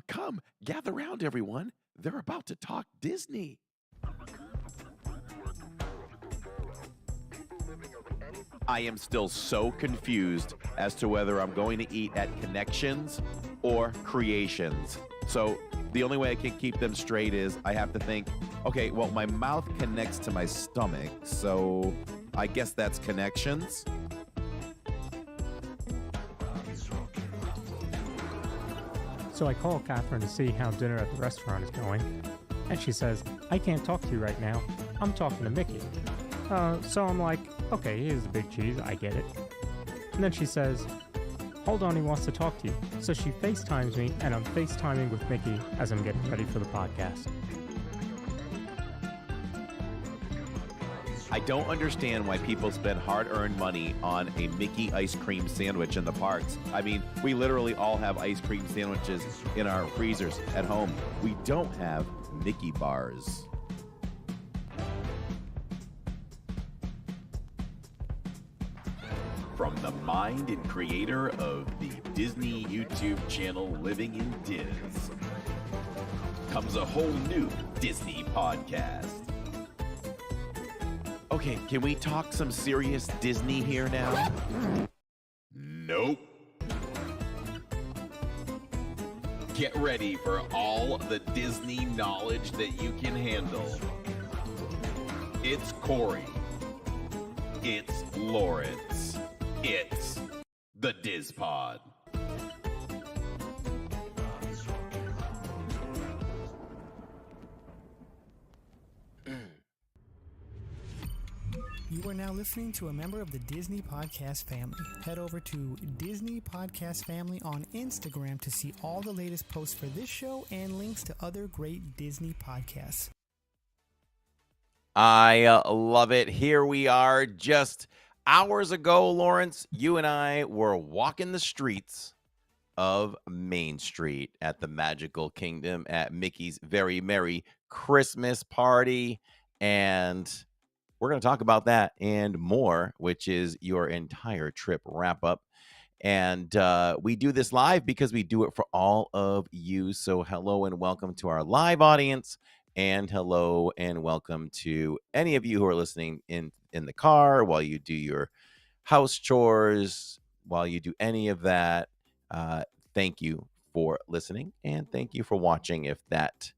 come, gather round, everyone. They're about to talk Disney. I am still so confused as to whether I'm going to eat at Connections or Creations. So the only way I can keep them straight is I have to think, okay, well, my mouth connects to my stomach, so I guess that's Connections. So I call Catherine to see how dinner at the restaurant is going, and she says, I can't talk to you right now. I'm talking to Mickey. So I'm like, okay, here's the big cheese. I get it. And then she says, hold on, he wants to talk to you. So she FaceTimes me, and I'm FaceTiming with Mickey as I'm getting ready for the podcast. I don't understand why people spend hard-earned money on a Mickey ice cream sandwich in the parks. I mean, we literally all have ice cream sandwiches in our freezers at home. We don't have Mickey bars. From the mind and creator of the Disney YouTube channel Living in Diz comes a whole new Disney podcast. Okay, can we talk some serious Disney here now? Nope. Get ready for all the Disney knowledge that you can handle. It's Corey. It's Lawrence. It's the DIZPod. You are now listening to a member of the Disney Podcast family. Head over to Disney Podcast Family on Instagram to see all the latest posts for this show and links to other great Disney podcasts. I love it. Here we are. Just hours ago, Lawrence, you and I were walking the streets of Main Street at the Magical Kingdom at Mickey's Very Merry Christmas Party. And we're going to talk about that and more, which is your entire trip wrap up. And we do this live because we do it for all of you. So hello and welcome to our live audience. And hello and welcome to any of you who are listening in the car while you do your house chores, while you do any of that. Thank you for listening and thank you for watching if that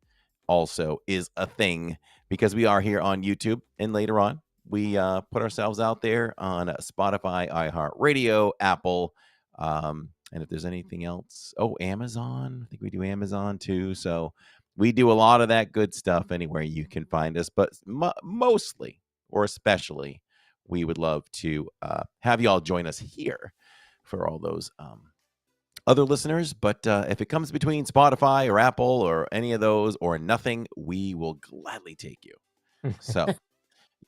also is a thing, because we are here on YouTube, and later on we put ourselves out there on Spotify, iHeartRadio, Apple, and if there's anything else, Amazon. I think we do Amazon too. So we do a lot of that good stuff anywhere you can find us, but mostly or especially we would love to have you all join us here for all those other listeners. But if it comes between Spotify or Apple or any of those or nothing, we will gladly take you. So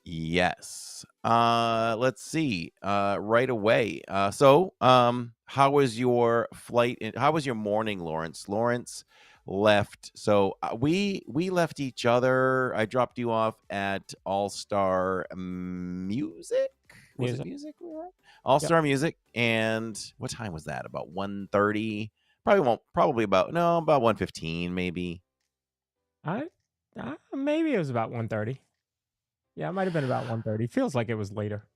yes, let's see right away. So how was your flight? How was your morning, Lawrence left. So we left each other. I dropped you off at All Star Music. Was it music? All Star Music. And what time was that? About 1:30. Probably about 1:15 maybe. Maybe it was about 1:30. Yeah, it might have been about 1:30. Feels like it was later.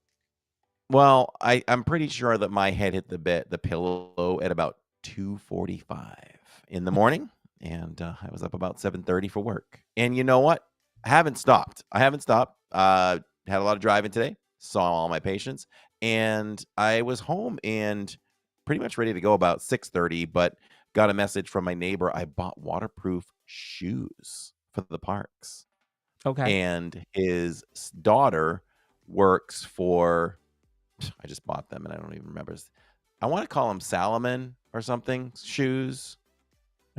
Well, I'm pretty sure that my head hit the pillow at about 2:45 in the morning. And I was up about 7:30 for work. And you know what? I haven't stopped. Had a lot of driving today. Saw all my patients. And I was home and pretty much ready to go about 6:30, but got a message from my neighbor. I bought waterproof shoes for the parks. Okay. And his daughter works for, I just bought them and I don't even remember. I want to call them Salomon or something, shoes.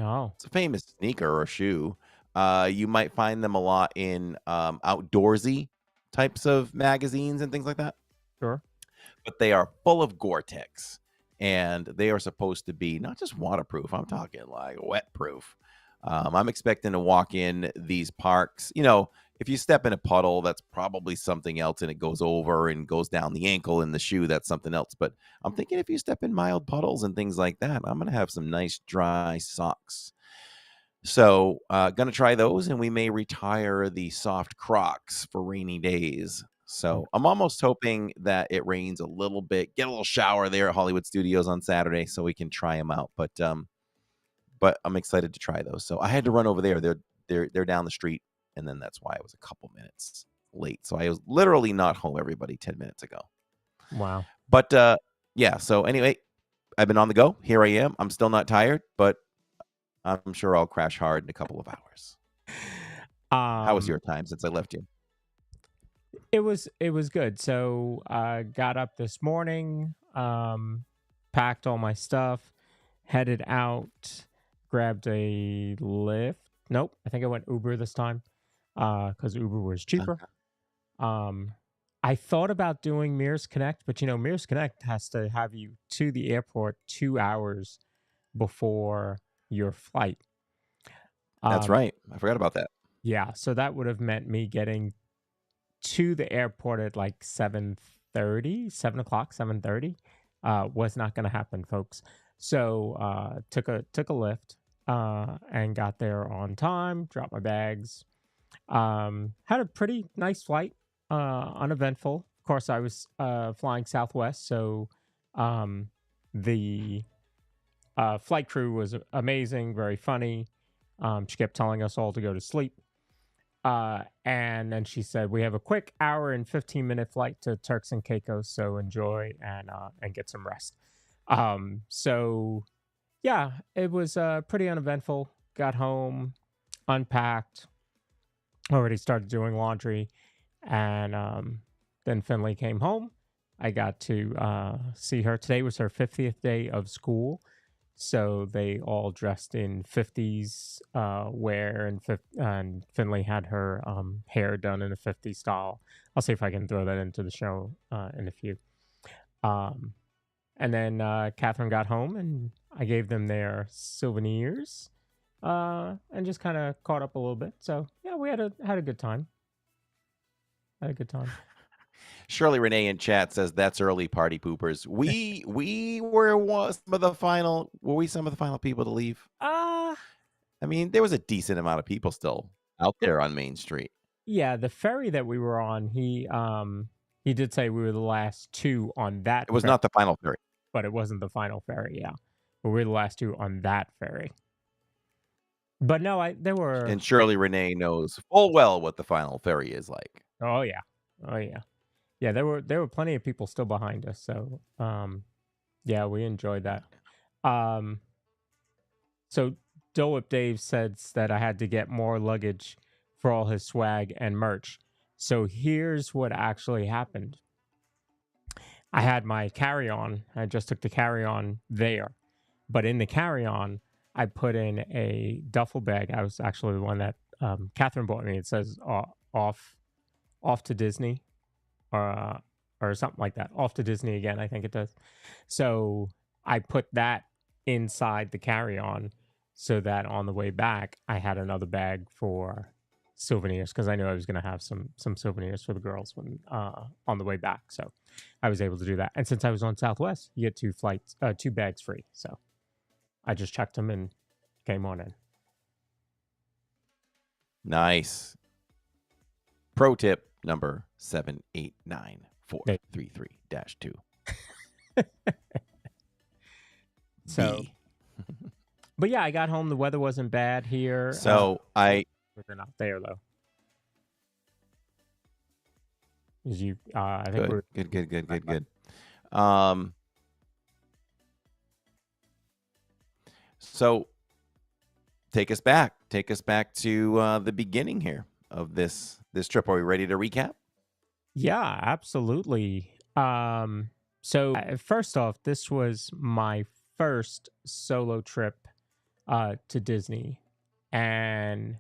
Oh. It's a famous sneaker or shoe. You might find them a lot in outdoorsy types of magazines and things like that. Sure. But they are full of Gore-Tex, and they are supposed to be not just waterproof. I'm talking like wet proof. I'm expecting to walk in these parks. You know, if you step in a puddle, that's probably something else, and it goes over and goes down the ankle in the shoe. That's something else. But I'm thinking if you step in mild puddles and things like that, I'm gonna have some nice dry socks. So, gonna try those, and we may retire the soft Crocs for rainy days. So I'm almost hoping that it rains a little bit. Get a little shower there at Hollywood Studios on Saturday, so we can try them out. But I'm excited to try those. So I had to run over there. They're down the street, and then that's why I was a couple minutes late. So I was literally not home, everybody, 10 minutes ago. Wow. But yeah. So anyway, I've been on the go. Here I am. I'm still not tired, but I'm sure I'll crash hard in a couple of hours. How was your time since I left you? It was good. So got up this morning, packed all my stuff, headed out, grabbed a Lyft. Nope, I think I went Uber this time because Uber was cheaper. I thought about doing Mears Connect, but Mears Connect has to have you to the airport 2 hours before your flight. That's right. I forgot about that. Yeah, so that would have meant me getting to the airport at like 7:30, 7 o'clock, 7:30. Was not going to happen, folks. So took a Lyft and got there on time, dropped my bags. Had a pretty nice flight, uneventful. Of course, I was flying Southwest, so the flight crew was amazing, very funny. She kept telling us all to go to sleep. And then she said, we have a quick hour and 15-minute flight to Turks and Caicos, so enjoy and get some rest. So yeah, it was pretty uneventful. Got home, unpacked, already started doing laundry, and then Finley came home. I got to see her. Today was her 50th day of school. So they all dressed in 50s wear, and Finley had her hair done in a 50s style. I'll see if I can throw that into the show in a few. And then Catherine got home, and I gave them their souvenirs and just kind of caught up a little bit. So yeah, we had a good time. Had a good time. Shirley Renee in chat says that's early, party poopers. We were some of the final. Were we some of the final people to leave? I mean, there was a decent amount of people still out there on Main Street. Yeah, the ferry that we were on, he did say we were the last two on that. It was not the final ferry, but it wasn't the final ferry. Yeah, but we were the last two on that ferry. But no, there were. And Shirley Renee knows full well what the final ferry is like. Oh yeah, yeah. There were plenty of people still behind us, so yeah, we enjoyed that. So Dole Whip Dave says that I had to get more luggage for all his swag and merch. So here's what actually happened. I had my carry-on. I just took the carry-on there, but in the carry-on, I put in a duffel bag. I was actually the one that Catherine bought me. It says off to Disney. Or something like that. Off to Disney again, I think it does. So I put that inside the carry-on so that on the way back, I had another bag for souvenirs because I knew I was going to have some souvenirs for the girls when on the way back. So I was able to do that. And since I was on Southwest, you get two bags free. So I just checked them and came on in. Nice. Pro tip number 789-433-2. So, but yeah, I got home. The weather wasn't bad here. So we're not there though. I think good. So take us back to the beginning here of this trip. Are we ready to recap? Yeah, absolutely. So first off, this was my first solo trip to Disney, and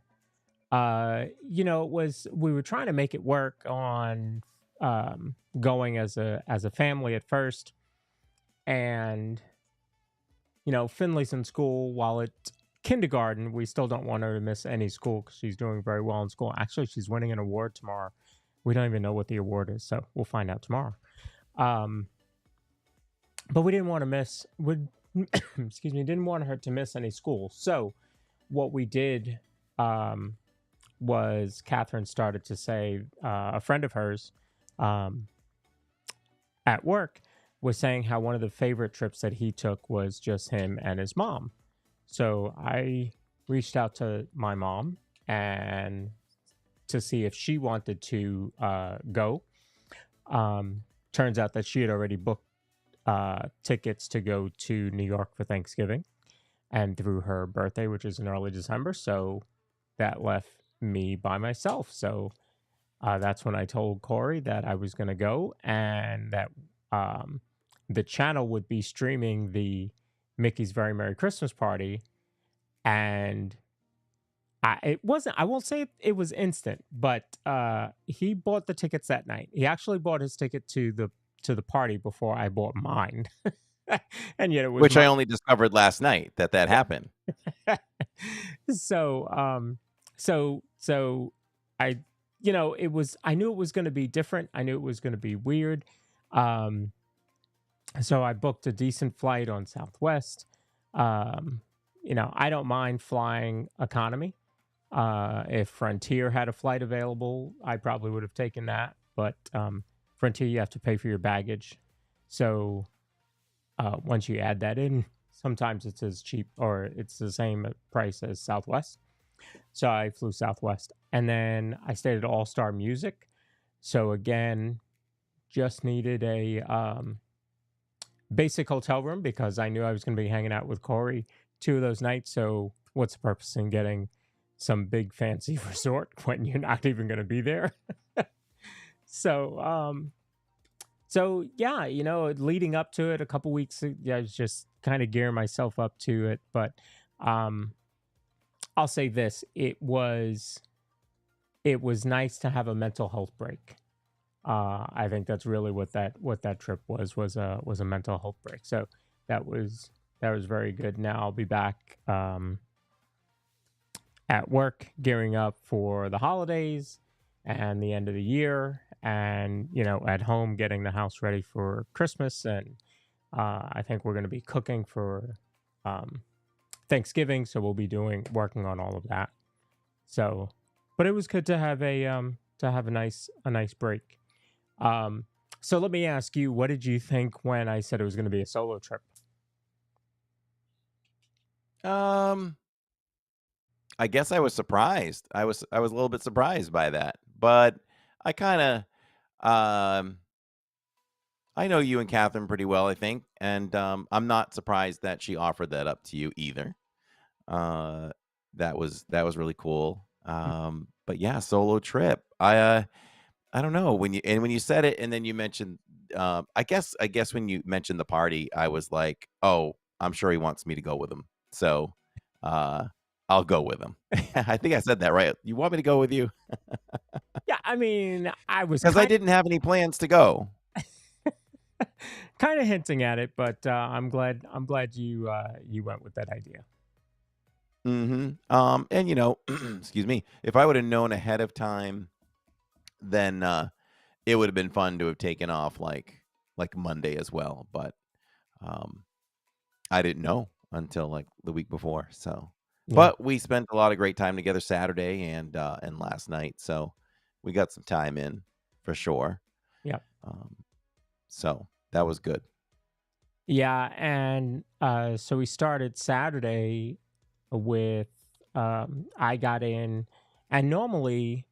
we were trying to make it work on going as a family at first, and Finley's in school while it kindergarten, we still don't want her to miss any school because she's doing very well in school. Actually, she's winning an award tomorrow. We don't even know what the award is, so we'll find out tomorrow. But we didn't want to excuse me, didn't want her to miss any school. So what we did was Catherine started to say, a friend of hers at work was saying how one of the favorite trips that he took was just him and his mom. So I reached out to my mom and to see if she wanted to go. Turns out that she had already booked tickets to go to New York for Thanksgiving and through her birthday, which is in early December. So that left me by myself. So that's when I told Corey that I was going to go and that the channel would be streaming the Mickey's Very Merry Christmas Party. And I won't say it was instant, but he bought the tickets that night. He actually bought his ticket to the party before I bought mine. And yet it was Which I only discovered last night that happened. So I, I knew it was going to be different. I knew it was going to be weird. So I booked a decent flight on Southwest. I don't mind flying economy. If Frontier had a flight available, I probably would have taken that. But Frontier, you have to pay for your baggage. So once you add that in, sometimes it's as cheap or it's the same price as Southwest. So I flew Southwest. And then I stayed at All Star Music. So again, just needed a basic hotel room because I knew I was going to be hanging out with Corey 2 of those nights. So what's the purpose in getting some big fancy resort when you're not even going to be there? So yeah, leading up to it a couple weeks, I was just kind of gearing myself up to it. But I'll say this, it was nice to have a mental health break. I think that's really what that trip was a mental health break. So that was very good. Now I'll be back at work, gearing up for the holidays and the end of the year, and at home getting the house ready for Christmas. And I think we're going to be cooking for Thanksgiving, so we'll be working on all of that. So, but it was good to have a nice break. So let me ask you, what did you think when I said it was going to be a solo trip? I guess I was surprised. I was a little bit surprised by that, but I kind of I know you and Catherine pretty well, I think, and I'm not surprised that she offered that up to you either. That was really cool. But yeah, solo trip. I don't know when you said it, and then you mentioned. I guess when you mentioned the party, I was like, oh, I'm sure he wants me to go with him, so I'll go with him. I think I said that right. You want me to go with you? Yeah, I mean, I was Because I didn't have any plans to go. kind of hinting at it, but I'm glad you went with that idea. Mm-hmm. And excuse me, if I would have known ahead of time, then it would have been fun to have taken off like Monday as well. But I didn't know until like the week before. So, Yeah. but we spent a lot of great time together Saturday and last night. So we got some time in for sure. Yeah. So that was good. Yeah, and so we started Saturday with I got in, and normally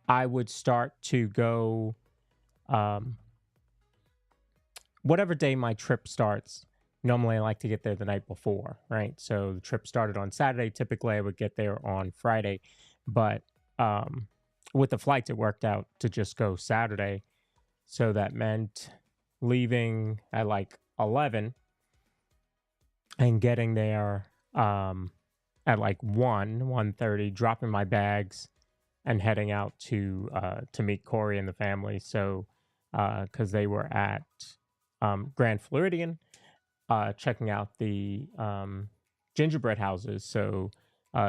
I would start to go whatever day my trip starts. Normally I like to get there the night before, right? So the trip started on Saturday. Typically I would get there on Friday, but with the flights it worked out to just go Saturday. So that meant leaving at like 11 and getting there at like 1:30, dropping my bags and heading out to meet Corey and the family. So because they were at Grand Floridian, checking out the gingerbread houses, so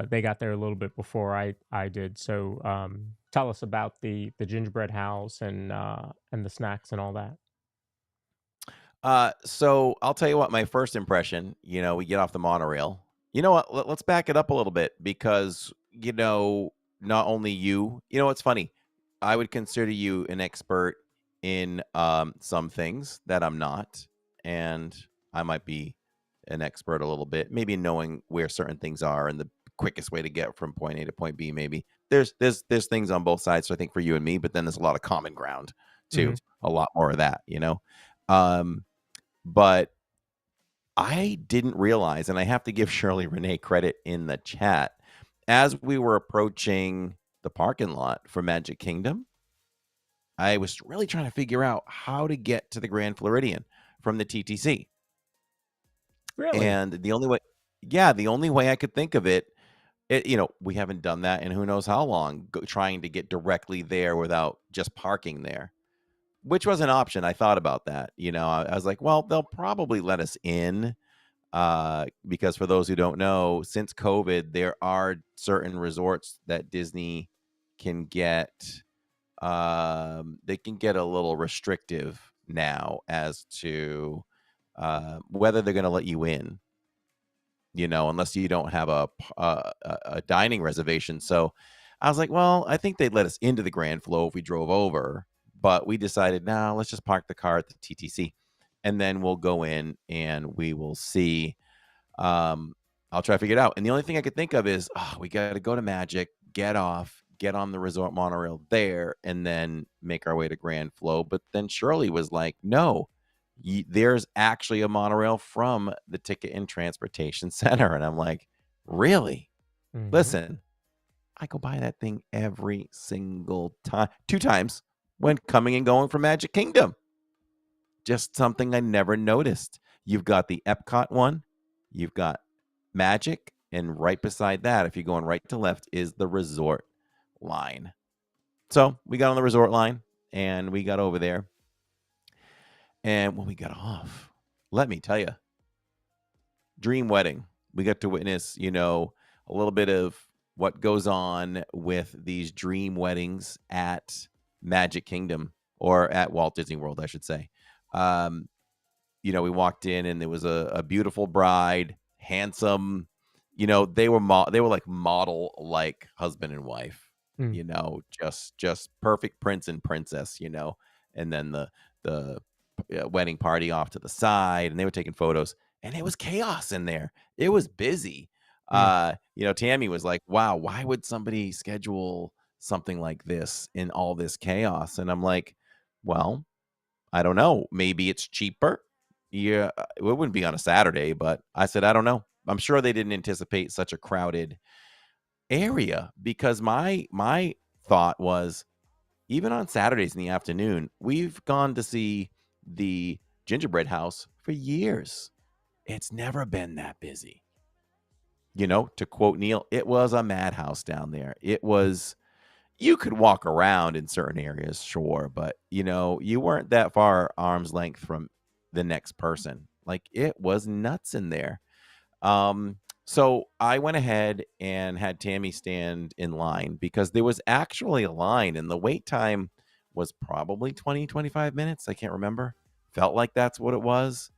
they got there a little bit before I did. So tell us about the gingerbread house and the snacks and all that. So I'll tell you what, my first impression, we get off the monorail. You know what? Let's back it up a little bit because, not only it's funny. I would consider you an expert in some things that I'm not, and I might be an expert a little bit, maybe in knowing where certain things are and the quickest way to get from point A to point B. Maybe there's things on both sides. So I think for you and me, but then there's a lot of common ground too. Hmm. A lot more of that. Um, but I didn't realize, and I have to give Shirley Renee credit in the chat, as we were approaching the parking lot for Magic Kingdom, I was really trying to figure out how to get to the Grand Floridian from the TTC. Really? And the only way I could think of we haven't done that in who knows how long, trying to get directly there without just parking there, which was an option. I thought about that. I was like, well, they'll probably let us in because for those who don't know, since COVID, there are certain resorts that Disney can get. They can get a little restrictive now as to whether they're going to let you in. Unless you don't have a dining reservation. So I was like, well, I think they'd let us into the Grand Flow if we drove over, but we decided, now let's just park the car at the TTC, and then we'll go in and we will see. I'll try to figure it out. And the only thing I could think of is, we got to go to Magic, get off, get on the resort monorail there, and then make our way to Grand Flow. But then Shirley was like, no, there's actually a monorail from the Ticket and Transportation Center. And I'm like, really? Hmm. Listen, I go by that thing every single time, 2 times when coming and going from Magic Kingdom. Just something I never noticed. You've got the Epcot one, you've got Magic, and right beside that, if you're going right to left, is the resort line. So we got on the resort line and we got over there. And when we got off, let me tell you, dream wedding. We got to witness, a little bit of what goes on with these dream weddings at Magic Kingdom, or at Walt Disney World, I should say. Um, we walked in and there was a beautiful bride, handsome. They were they were like model like husband and wife. Mm. Just perfect prince and princess. And then the wedding party off to the side, and they were taking photos, and it was chaos in there. It was busy. Mm. Tammy was like, "Wow, why would somebody schedule something like this in all this chaos?" And I'm like, "Well, I don't know. Maybe it's cheaper. Yeah, it wouldn't be on a Saturday, but I said, I don't know. I'm sure they didn't anticipate such a crowded area because my thought was even on Saturdays in the afternoon, we've gone to see the gingerbread house for years. It's never been that busy. To quote Neil, it was a madhouse down there. It was, you could walk around in certain areas, sure, but you weren't that far arm's length from the next person. Like, it was nuts in there. So I went ahead and had Tammy stand in line because there was actually a line and the wait time was probably 20-25 minutes. I can't remember. Felt like that's what it was.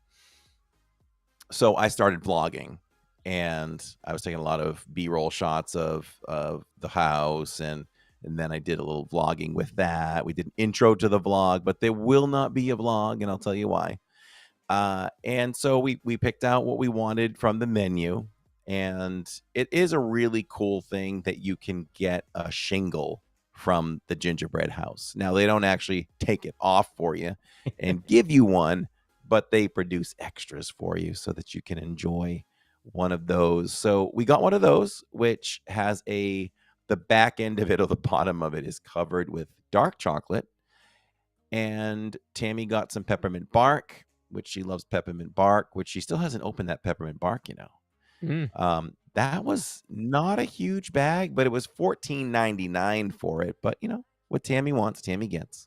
So I started vlogging and I was taking a lot of B-roll shots of the house, and then I did a little vlogging with that. We did an intro to the vlog, but there will not be a vlog, and I'll tell you why. And so we picked out what we wanted from the menu, and it is a really cool thing that you can get a shingle from the gingerbread house. Now, they don't actually take it off for you and give you one, but they produce extras for you so that you can enjoy one of those. So we got one of those, which has the back end of it, or the bottom of it, is covered with dark chocolate. And Tammy got some peppermint bark, which she loves peppermint bark, which she still hasn't opened that peppermint bark. Mm. That was not a huge bag, but it was $14.99 for it. But what Tammy wants, Tammy gets.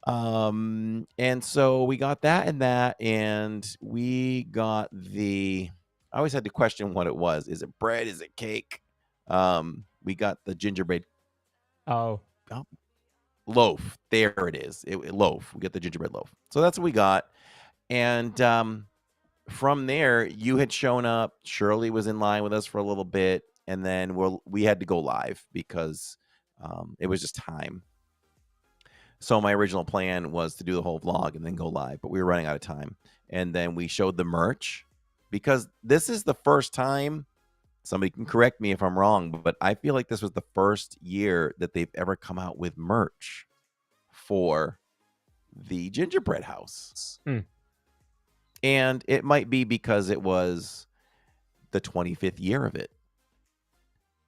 And so we got that, and we got the I always had to question what it was. Is it bread? Is it cake? We got the gingerbread Oh, oh, loaf. There it is. Loaf. We got the gingerbread loaf. So that's what we got. And from there, you had shown up. Shirley was in line with us for a little bit, and then we had to go live because it was just time. So my original plan was to do the whole vlog and then go live, but we were running out of time. And then we showed the merch because this is the first time. Somebody can correct me if I'm wrong, but I feel like this was the first year that they've ever come out with merch for the gingerbread house. Mm. And it might be because it was the 25th year of it.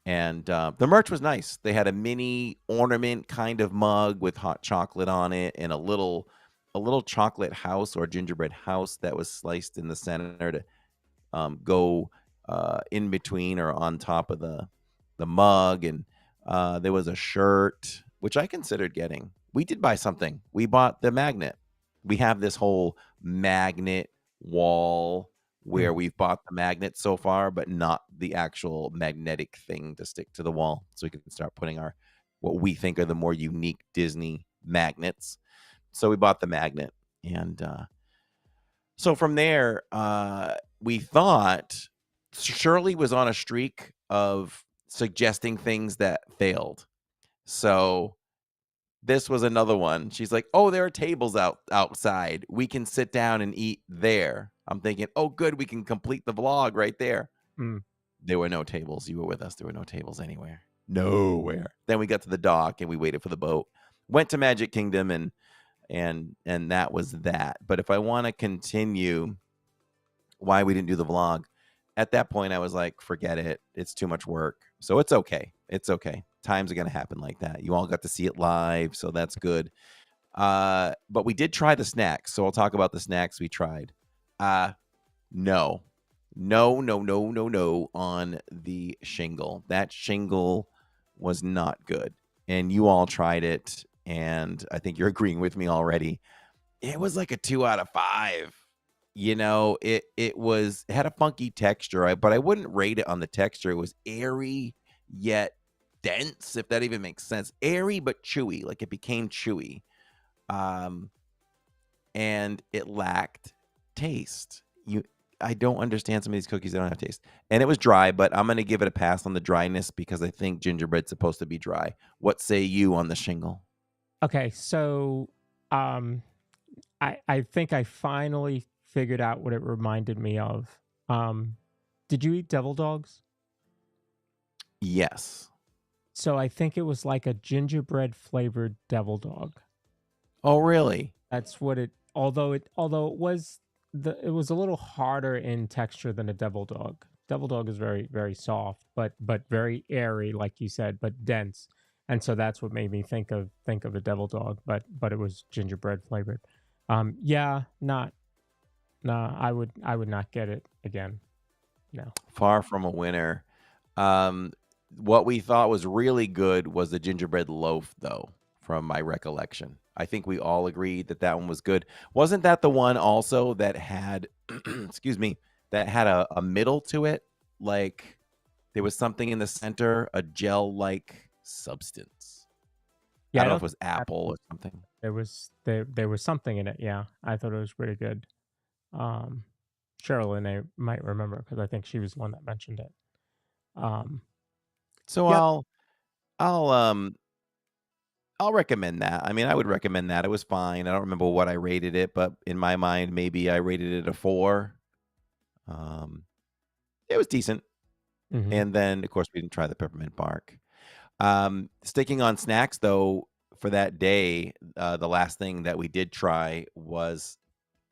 And the merch was nice. They had a mini ornament kind of mug with hot chocolate on it, and a little chocolate house or gingerbread house that was sliced in the center to go in between or on top of the mug. And there was a shirt, which I considered getting. We did buy something. We bought the magnet. We have this whole magnet wall where we've bought the magnet so far, but not the actual magnetic thing to stick to the wall. So we can start putting our what we think are the more unique Disney magnets. So we bought the magnet. And so from there, we thought Shirley was on a streak of suggesting things that failed. So this was another one. She's like, "Oh, there are tables outside. We can sit down and eat there." I'm thinking, "Oh, good, we can complete the vlog right there." Mm. There were no tables. You were with us. There were no tables anywhere. Nowhere. Then we got to the dock and we waited for the boat. Went to Magic Kingdom and that was that. But if I want to continue why we didn't do the vlog, at that point I was like, forget it. It's too much work. So it's okay. It's okay. Times are going to happen like that. You all got to see it live, so that's good. But we did try the snacks. So I'll talk about the snacks we tried. No on the shingle. That shingle was not good. And you all tried it, and I think you're agreeing with me already. It was like a 2 out of 5. You know, it had a funky texture, but I wouldn't rate it on the texture. It was airy yet dense, if that even makes sense. Airy but chewy, like it became chewy. And it lacked taste. I don't understand some of these cookies that don't have taste. And it was dry, but I'm going to give it a pass on the dryness because I think gingerbread's supposed to be dry. What say you on the shingle? Okay, so I think I finally figured out what it reminded me of. Did you eat devil dogs? Yes. So I think it was like a gingerbread flavored devil dog. Oh, really? That's what it. Although it was it was a little harder in texture than a devil dog. Devil dog is very very soft, but very airy, like you said, but dense. And so that's what made me think of a devil dog, but it was gingerbread flavored. Yeah, nah, I would not get it again. No. Far from a winner. What we thought was really good was the gingerbread loaf, though, from my recollection. I think we all agreed that that one was good. Wasn't that the one also that had, excuse me, that had a middle to it? Like there was something in the center, a gel-like substance. Yeah, I don't know if it was apple or something. There was something in it. Yeah, I thought it was pretty good. Cheryl and I might remember because I think she was the one that mentioned it. So Yep. I'll recommend that. I mean, I would recommend that. It was fine. I don't remember what I rated it, but in my mind, maybe I rated it a 4. It was decent. Mhm. And then, of course, we didn't try the peppermint bark. Sticking on snacks, though, for that day, the last thing that we did try was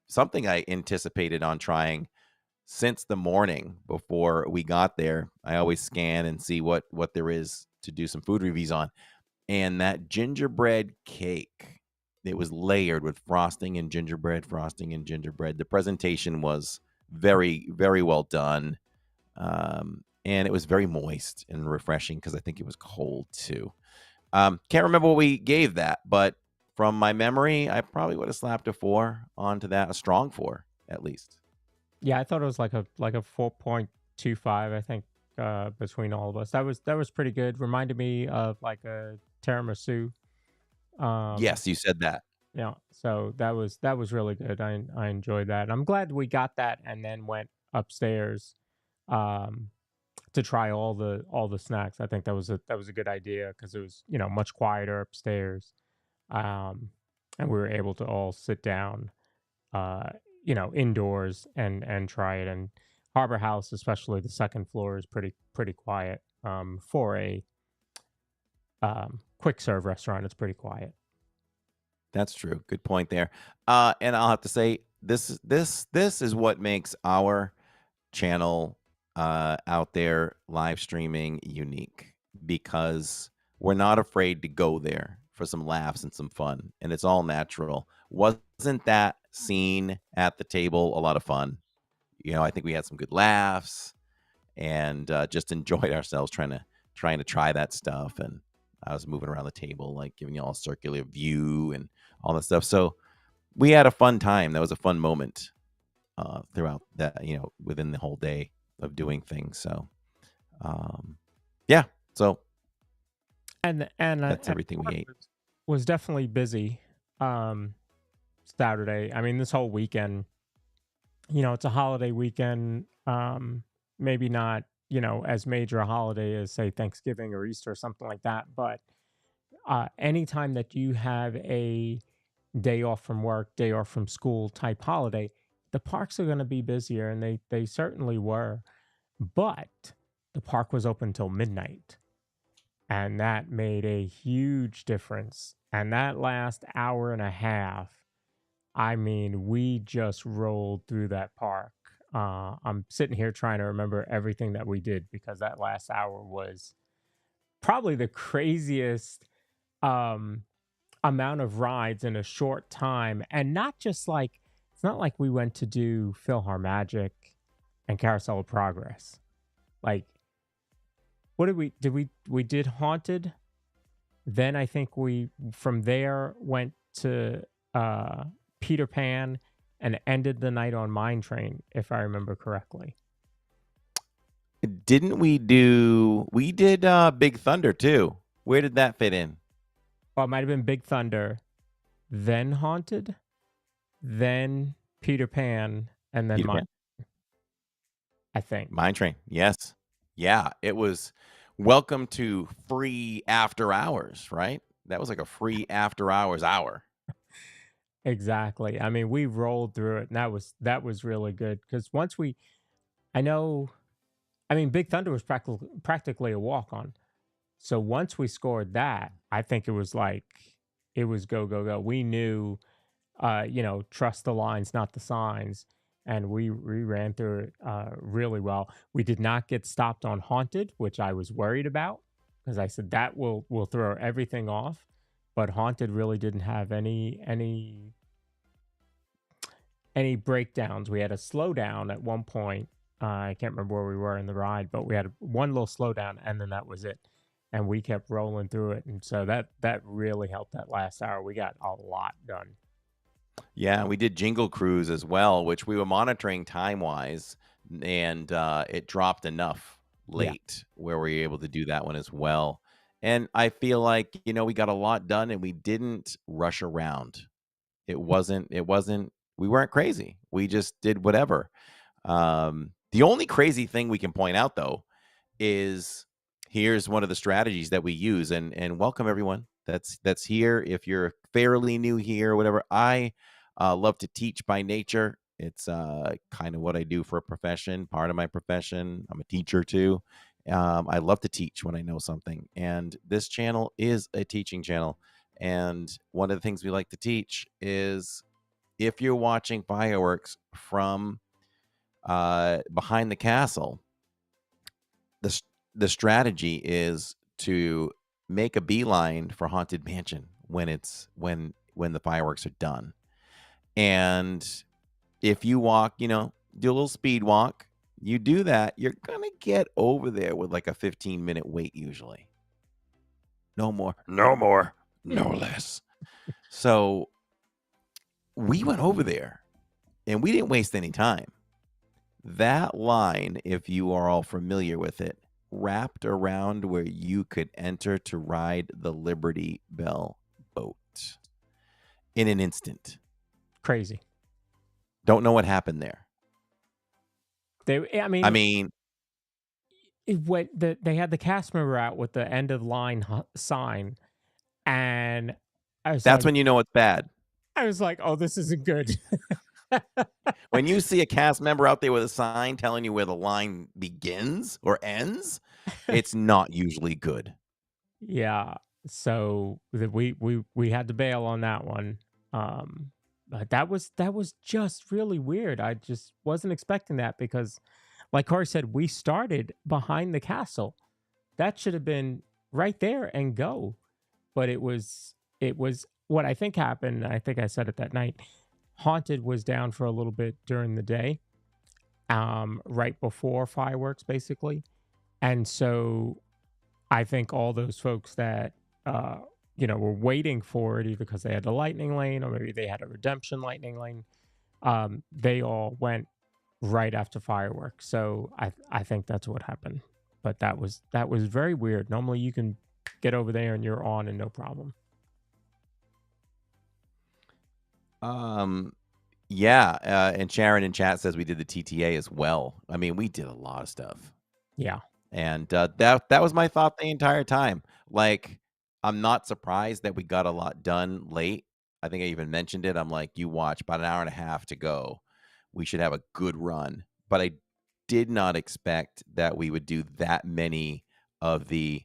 something I anticipated on trying since the morning before we got there. I always scan and see what there is to do some food reviews on. And that gingerbread cake, it was layered with frosting and gingerbread. The presentation was very, very well done. And it was very moist and refreshing because I think it was cold too. Can't remember what we gave that, but from my memory, I probably would have slapped a 4 onto that, a strong 4 at least. Yeah, I thought it was like a 4.25, I think, between all of us. That was pretty good. Reminded me of like a tiramisu. Um, Yes, you said that. yeah, so that was really good. I enjoyed that. I'm glad we got that and then went upstairs um to try all the snacks. I think that was a good idea because it was, much quieter upstairs. Um and we were able to all sit down uh, indoors and try it. And Harbor House, especially the second floor, is pretty quiet. For a quick serve restaurant, it's pretty quiet. That's true. Good point there. And I'll have to say this is what makes our channel out there live streaming unique because we're not afraid to go there for some laughs and some fun, and it's all natural. Wasn't that scene at the table a lot of fun? I think we had some good laughs and just enjoyed ourselves trying to try that stuff. And I was moving around the table, like giving you all a circular view and all that stuff. So we had a fun time. That was a fun moment throughout that, within the whole day of doing things. So, yeah. So And that's everything we park ate. was definitely busy. Um, Saturday. I mean, this whole weekend. It's a holiday weekend. Maybe not, as major a holiday as say Thanksgiving or Easter or something like that, but anytime that you have a day off from work, day off from school type holiday, the parks are going to be busier, and they certainly were. But the park was open till midnight, and that made a huge difference. And that last hour and a half, I mean, we just rolled through that park. I'm sitting here trying to remember everything that we did because that last hour was probably the craziest um, amount of rides in a short time. And not just like, it's not like we went to do Magic and Carousel of Progress. Like, what we did Haunted. Then I think we, from there, went to Peter Pan and ended the night on Mine Train, if I remember correctly. Didn't we did Big Thunder too? Where did that fit in? Well, it might have been Big Thunder, then Haunted, then Peter Pan, and then Peter Pan? I think. Mine Train. Yes. Yeah. It was welcome to free after hours, right? That was like a free after hours hour. Exactly. I mean, we rolled through it, and that was really good because once we, I know, I mean, Big Thunder was practically a walk on. So once we scored that, I think it was go go go. We knew, trust the lines, not the signs, and we ran through it really well. We did not get stopped on Haunted, which I was worried about because I said that will throw everything off. But Haunted really didn't have any breakdowns. We had a slowdown at one point. I can't remember where we were in the ride, but we had one little slowdown, and then that was it. And we kept rolling through it, and so that really helped that last hour. We got a lot done. Yeah, we did Jingle Cruise as well, which we were monitoring time wise, and it dropped enough Yeah, late where we were able to do that one as well. And I feel like, we got a lot done and we didn't rush around. It wasn't we weren't crazy. We just did whatever. The only crazy thing we can point out though is here's one of the strategies that we use, and welcome everyone that's here. If you're fairly new here or whatever, I love to teach by nature. It's kind of what I do for a profession, part of my profession. I'm a teacher too. I love to teach when I know something, and this channel is a teaching channel. And one of the things we like to teach is if you're watching fireworks from behind the castle, the the strategy is to make a beeline for Haunted Mansion when the fireworks are done. And if you walk, do a little speed walk, you do that, you're gonna get over there with like a 15-minute wait usually. No more, no more, no less. So we went over there and we didn't waste any time. That line, if you are all familiar with it, wrapped around where you could enter to ride the Liberty Bell boat in an instant. Crazy. Don't know what happened there. I I mean, mean, they had the cast member out with the end of line sign, and I was that's like, when you know it's bad. oh, this isn't good. When you see a cast member out there with a sign telling you where the line begins or ends, it's not usually good. Yeah. So we had to bail on that one. But that was just really weird. I just wasn't expecting that because, like Corey said, we started behind the castle. That should have been right there and go. But it was what I think happened. I think I said it that night. Haunted was down for a little bit during the day, right before fireworks, basically. And so I think all those folks that were waiting for it, either because they had the lightning lane or maybe they had a redemption lightning lane, they all went right after fireworks. So I think that's what happened. But that was very weird. Normally you can get over there and you're on and no problem. Yeah, and Sharon in chat says we did the TTA as well. I mean, we did a lot of stuff. Yeah. And that was my thought the entire time. Like, I'm not surprised that we got a lot done late. I think I even mentioned it. I'm like, you watch, about an hour and a half to go. We should have a good run. But I did not expect that we would do that many of the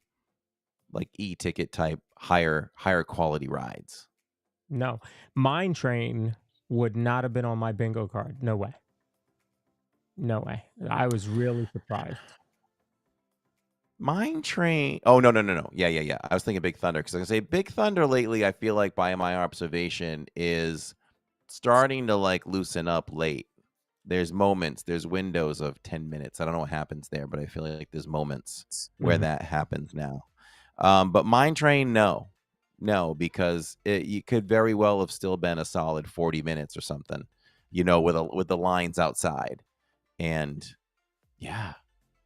like e-ticket type higher quality rides. No. Mine Train would not have been on my bingo card. No way. No way. I was really surprised. Mine Train. Oh, no. Yeah. I was thinking Big Thunder because I was going to say Big Thunder lately, I feel like by my observation, is starting to like loosen up late. There's moments, there's windows of 10 minutes. I don't know what happens there, but I feel like there's moments where that happens now. But Mine Train, no, because you could very well have still been a solid 40 minutes or something, with the lines outside. And yeah.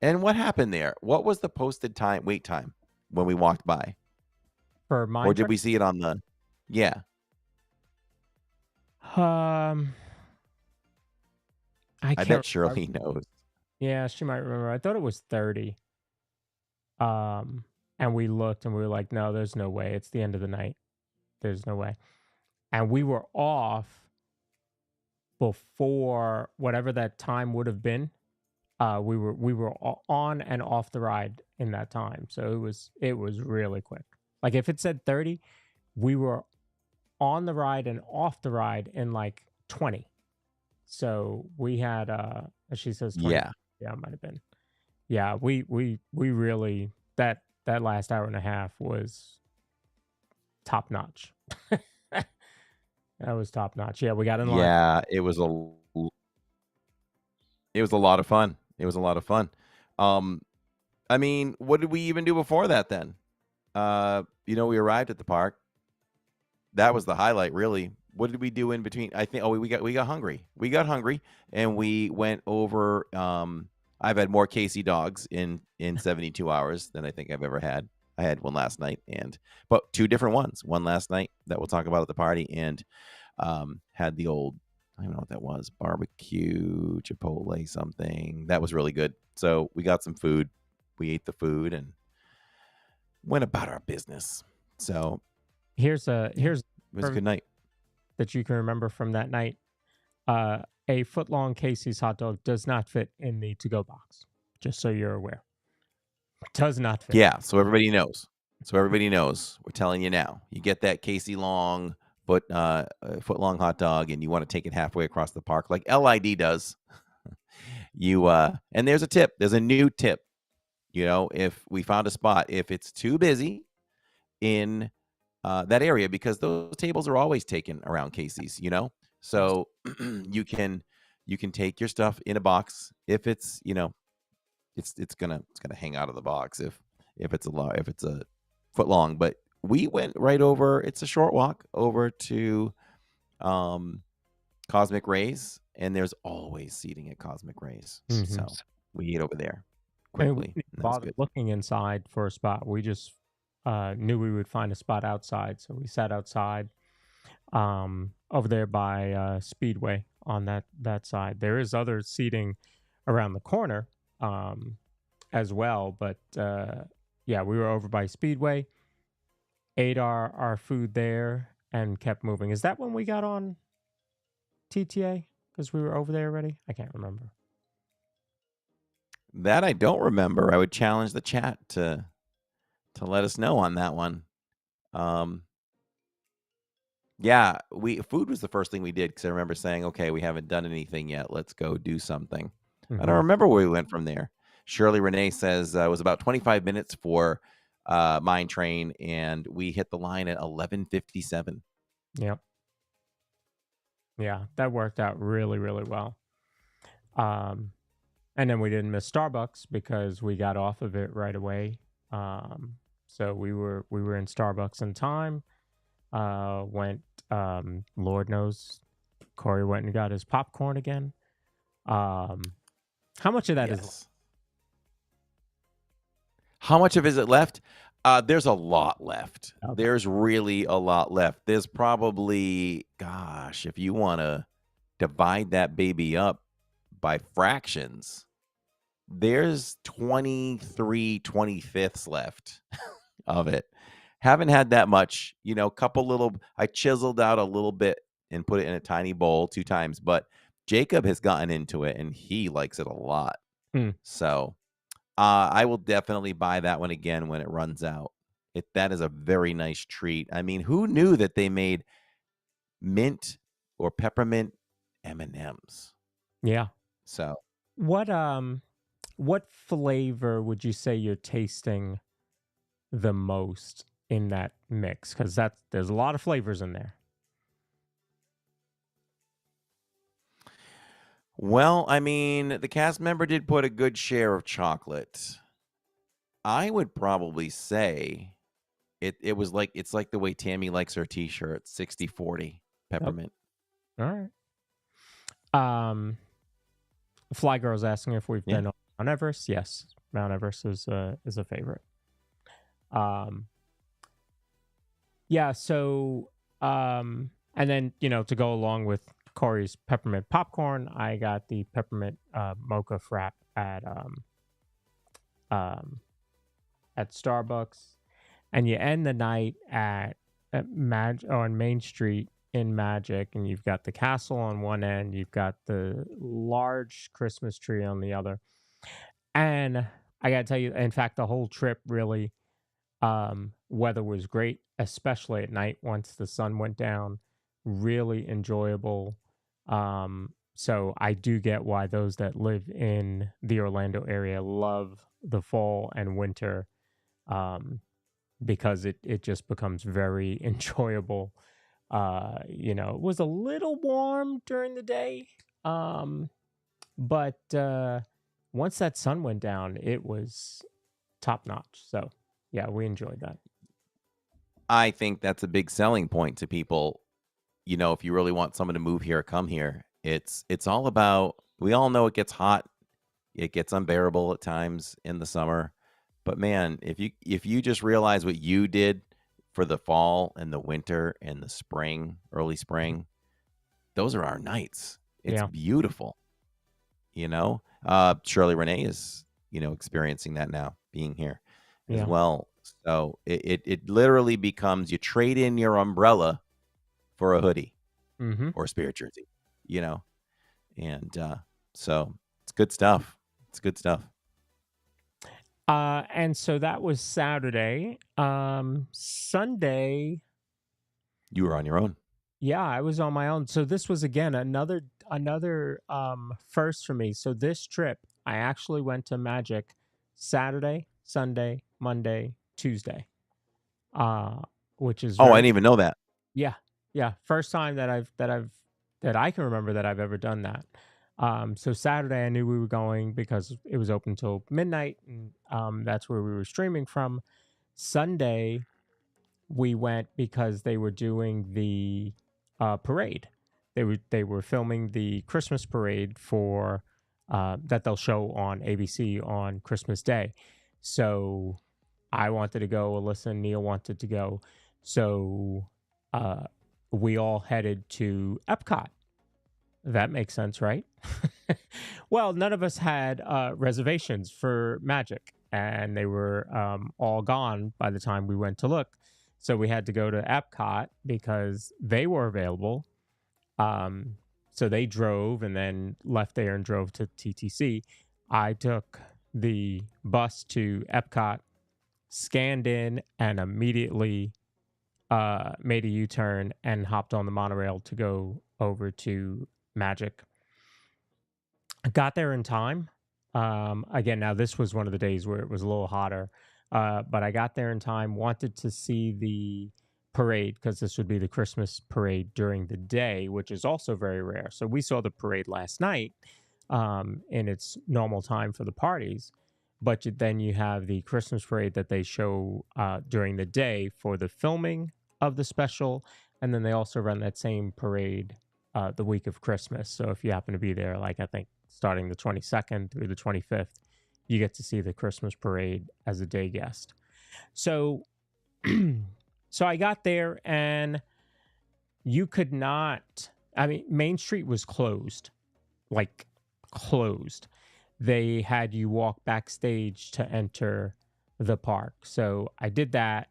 And what happened there? What was the posted wait time when we walked by? For Mine Or did Train? we see it on the? Yeah. I bet Shirley knows. Yeah, she might remember. I thought it was 30. And we looked and we were like, no, there's no way. It's the end of the night. There's no way. And we were off before whatever that time would have been. We were on and off the ride in that time. So it was really quick. Like if it said 30, we were on the ride and off the ride in like 20. So we had as she says 20. Yeah. Yeah, it might have been. Yeah, we really that last hour and a half was top notch. That was top notch. Yeah, we got in line. Yeah, it was a lot of fun. It was a lot of fun. I mean, what did we even do before that then? We arrived at the park. That was the highlight, really. What did we do in between? I think we got hungry. We got hungry and we went over I've had more Casey dogs in 72 hours than I think I've ever had. I had one last night but two different ones. One last night that we'll talk about at the party and had the old, I don't know what that was, barbecue, Chipotle something. That was really good. So we got some food. We ate the food and went about our business. So here's it was a good night that you can remember from that night. A foot-long Casey's hot dog does not fit in the to-go box, just so you're aware. Does not fit. Yeah, so everybody knows. We're telling you now. You get that Casey long foot-long hot dog, and you want to take it halfway across the park, like LID does. And there's a tip. There's a new tip. If we found a spot, if it's too busy in that area, because those tables are always taken around Casey's, so you can take your stuff in a box. If it's it's gonna hang out of the box if it's a foot long. But we went right over. It's a short walk over to Cosmic Rays, and there's always seating at Cosmic Rays. Mm-hmm. So we ate over there And we quickly, didn't and that was bother good. looking inside for a spot. We just knew we would find a spot outside, so we sat outside over there by Speedway on that side. There is other seating around the corner as well, but yeah, we were over by Speedway, ate our food there, and kept moving. Is that when we got on TTA? Because we were over there already? I can't remember. That I don't remember. I would challenge the chat to let us know on that one. Yeah, food was the first thing we did because I remember saying, "Okay, we haven't done anything yet. Let's go do something." I don't remember where we went from there. Shirley Renee says it was about 25 minutes for Mine Train, and we hit the line at 11:57. Yep. Yeah, that worked out really, really well. And then we didn't miss Starbucks because we got off of it right away. So we were in Starbucks in time. Went, Lord knows, Corey went and got his popcorn again. How much of that is? Yes. How much of is it left? There's a lot left. Okay. There's really a lot left. There's probably, gosh, if you want to divide that baby up by fractions, there's 23/25 left of it. Haven't had that much, couple little, I chiseled out a little bit and put it in a tiny bowl 2 times, but Jacob has gotten into it and he likes it a lot. So I will definitely buy that one again when it runs out. That is a very nice treat. I mean, who knew that they made mint or peppermint M&Ms? Yeah. So what flavor would you say you're tasting the most in that mix? Because there's a lot of flavors in there. Well, I mean, the cast member did put a good share of chocolate. I would probably say it's like the way Tammy likes her t-shirt, 60-40 peppermint. All right. Fly Girl's asking if we've been on Mount Everest. Yes, Mount Everest is a favorite. Yeah, so and then to go along with Corey's peppermint popcorn, I got the peppermint mocha frap at Starbucks, and you end the night at on Main Street in Magic, and you've got the castle on one end, you've got the large Christmas tree on the other, and I gotta tell you, in fact, the whole trip really, weather was great, especially at night once the sun went down. Really enjoyable. So I do get why those that live in the Orlando area love the fall and winter, because it just becomes very enjoyable. It was a little warm during the day, but once that sun went down, it was top notch. So yeah, we enjoyed that. I think that's a big selling point to people. If you really want someone to move here, come here. It's all about, we all know it gets hot. It gets unbearable at times in the summer. But man, if you just realize what you did for the fall and the winter and the spring, early spring, those are our nights. It's beautiful. Shirley Renee is, experiencing that now, being here as well. So it literally becomes, you trade in your umbrella for a hoodie or a spirit jersey, and so it's good stuff. It's good stuff. And so that was Saturday. Sunday, you were on your own. Yeah, I was on my own. So this was again another first for me. So this trip, I actually went to Magic Saturday, Sunday, Monday, Tuesday. Which is I didn't even know that. Yeah. First time that I can remember that I've ever done that. So Saturday I knew we were going because it was open till midnight, and that's where we were streaming from. Sunday we went because they were doing the parade. They were filming the Christmas parade for that they'll show on ABC on Christmas Day. So I wanted to go. Alyssa and Neil wanted to go. So uh, we all headed to Epcot. That makes sense, right? Well, none of us had reservations for Magic, and they were all gone by the time we went to look. So we had to go to Epcot because they were available. Um, so they drove and then left there and drove to TTC. I took the bus to Epcot, scanned in, and immediately made a U-turn and hopped on the monorail to go over to Magic. I got there in time. Again, now this was one of the days where it was a little hotter, but I got there in time. Wanted to see the parade because this would be the Christmas parade during the day, which is also very rare. So we saw the parade last night in its normal time for the parties, but then you have the Christmas parade that they show during the day for the filming of the special, and then they also run that same parade the week of Christmas. So if you happen to be there, like I think starting the 22nd through the 25th, you get to see the Christmas parade as a day guest. So, so I got there and you could not, I mean, Main Street was closed, like closed. They had you walk backstage to enter the park. So I did that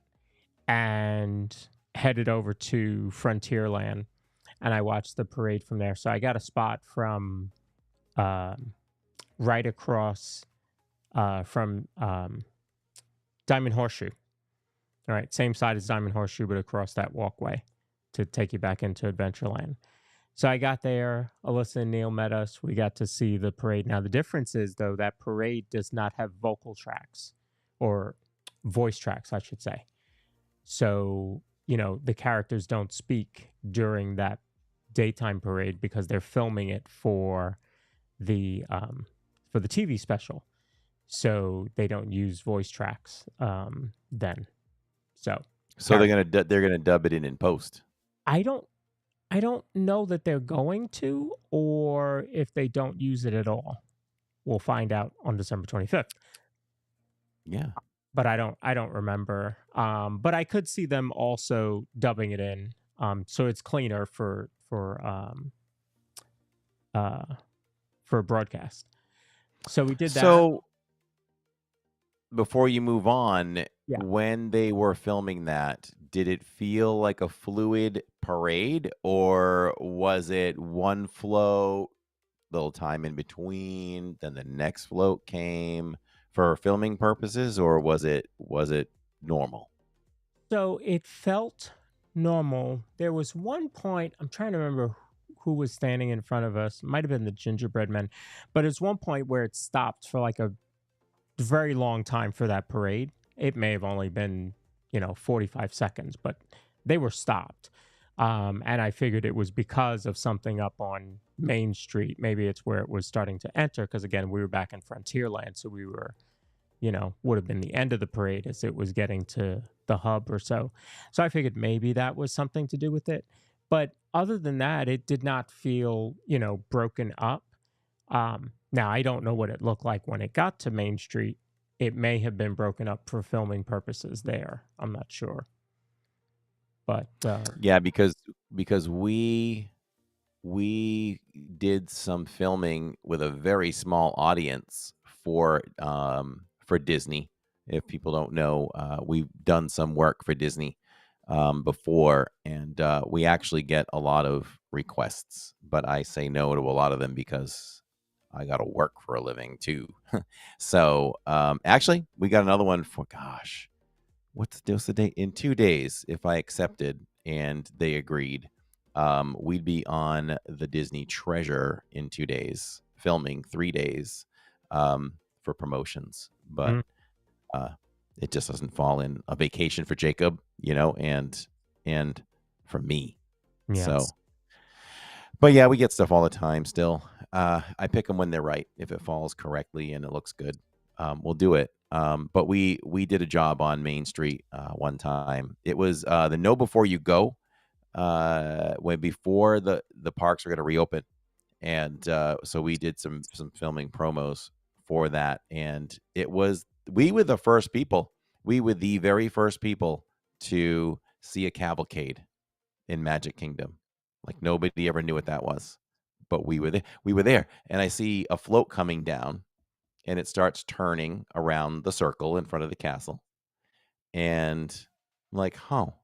and headed over to Frontierland and I watched the parade from there. So I got a spot from right across from Diamond Horseshoe. All right, same side as Diamond Horseshoe, but across that walkway to take you back into Adventureland. So I got there. Alyssa and Neil met us. We got to see the parade. Now, the difference is, though, that parade does not have vocal tracks or voice tracks, I should say. So, you know, the characters don't speak during that daytime parade because they're filming it for the TV special. So they don't use voice tracks then. So they're gonna dub it in post. I don't know that they're going to, or if they don't use it at all. We'll find out on December 25th. Yeah. But I don't remember. But I could see them also dubbing it in. So it's cleaner for broadcast. So we did that. So before you move on, Yeah. when they were filming that, did it feel like a fluid parade, or was it one float, little time in between, then the next float came for filming purposes, or was it normal? So it felt normal. There was one point, I'm trying to remember who was standing in front of us. It might have been the gingerbread men, but it's one point where it stopped for like a very long time for that parade. It may have only been, 45 seconds, but they were stopped. And I figured it was because of something up on Main Street. Maybe it's where it was starting to enter, because again, we were back in Frontierland, so we were, would have been the end of the parade as it was getting to the hub or so. So I figured maybe that was something to do with it. But other than that, it did not feel, broken up. Now, I don't know what it looked like when it got to Main Street. It may have been broken up for filming purposes there. I'm not sure. But yeah, because we did some filming with a very small audience for Disney. If people don't know, we've done some work for Disney before, and we actually get a lot of requests, but I say no to a lot of them because I got to work for a living too. So actually, we got another one for, gosh, what's the date? In 2 days, if I accepted and they agreed, we'd be on the Disney Treasure in 2 days, filming 3 days for promotions. But it just doesn't fall in a vacation for Jacob, and for me. yes. So, but yeah, we get stuff all the time still. I pick them when they're right. If it falls correctly and it looks good, we'll do it. But we did a job on Main Street one time. It was the Know Before You Go when before the parks were going to reopen, and so we did some filming promos for that, and we were the first people. We were the very first people to see a cavalcade in Magic Kingdom. Like nobody ever knew what that was, but we were there. We were there, and I see a float coming down, and it starts turning around the circle in front of the castle, and I'm like, "Oh,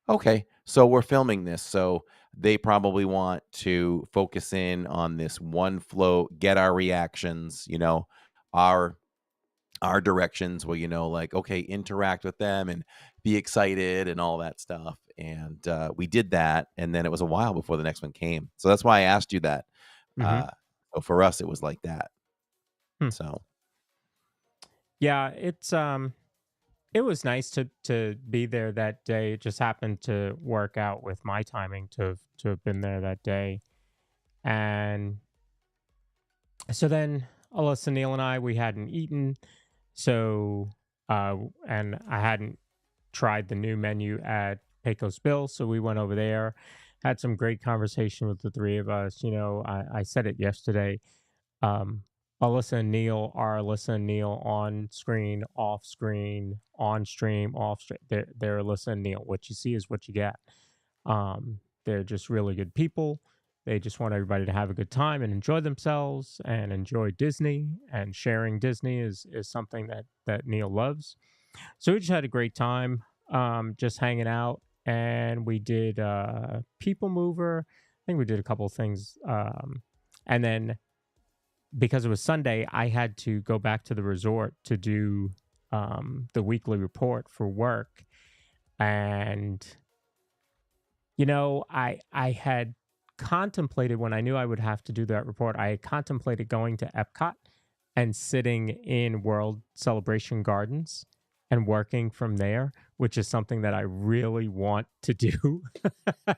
okay, so we're filming this, so they probably want to focus in on this one float, get our reactions, our directions where, like, okay, interact with them and be excited and all that stuff." And we did that, and then it was a while before the next one came. So that's why I asked you that. Mm-hmm. Uh, so for us, it was like that. Hmm. So Yeah, it was nice to be there that day. It just happened to work out with my timing to have been there that day. And so then Alyssa, Neil, and I, we hadn't eaten. So and I hadn't tried the new menu at Pecos Bill, so we went over there, had some great conversation with the three of us. I said it yesterday. Um, Alyssa and Neil are Alyssa and Neil on screen, off screen, on stream, off stream. They're Alyssa and Neil. What you see is what you get. They're just really good people. They just want everybody to have a good time and enjoy themselves and enjoy Disney. And sharing Disney is something that Neil loves. So we just had a great time, just hanging out. And we did People Mover. I think we did a couple of things. And then because it was Sunday, I had to go back to the resort to do the weekly report for work. And, I had contemplated when I knew I would have to do that report, I had contemplated going to Epcot and sitting in World Celebration Gardens and working from there, which is something that I really want to do. you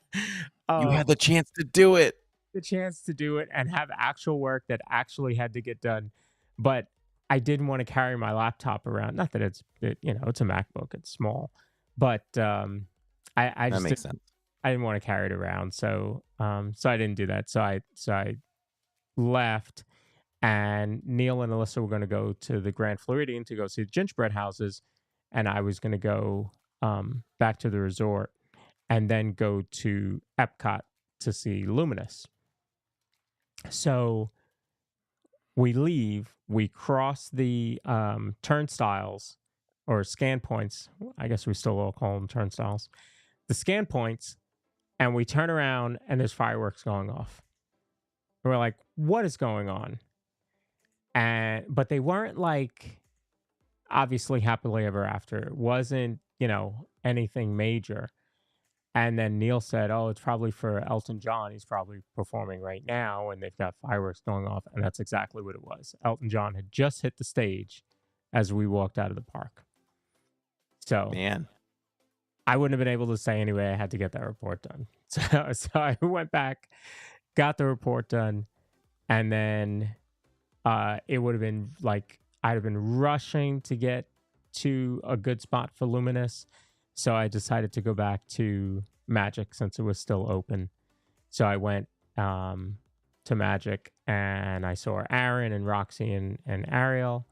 um, had the chance to do it. the chance to do it and have actual work that actually had to get done. But I didn't want to carry my laptop around. Not that it's a MacBook, it's small, but I That just makes sense. I didn't want to carry it around. So I didn't do that. So I left, and Neil and Alyssa were going to go to the Grand Floridian to go see the gingerbread houses, and I was going to go back to the resort and then go to Epcot to see Luminous. So we leave, we cross the turnstiles or scan points. I guess we still all call them turnstiles. The scan points, and we turn around and there's fireworks going off. And we're like, what is going on? But they weren't like obviously happily ever after. It wasn't, anything major. And then Neil said, "Oh, it's probably for Elton John. He's probably performing right now, and they've got fireworks going off." And that's exactly what it was. Elton John had just hit the stage as we walked out of the park. So Man, I wouldn't have been able to say anyway. I had to get that report done. So I went back, got the report done, and then it would have been like I'd have been rushing to get to a good spot for Luminous. So I decided to go back to Magic since it was still open. So I went to Magic, and I saw Aaron and Roxy and Ariel,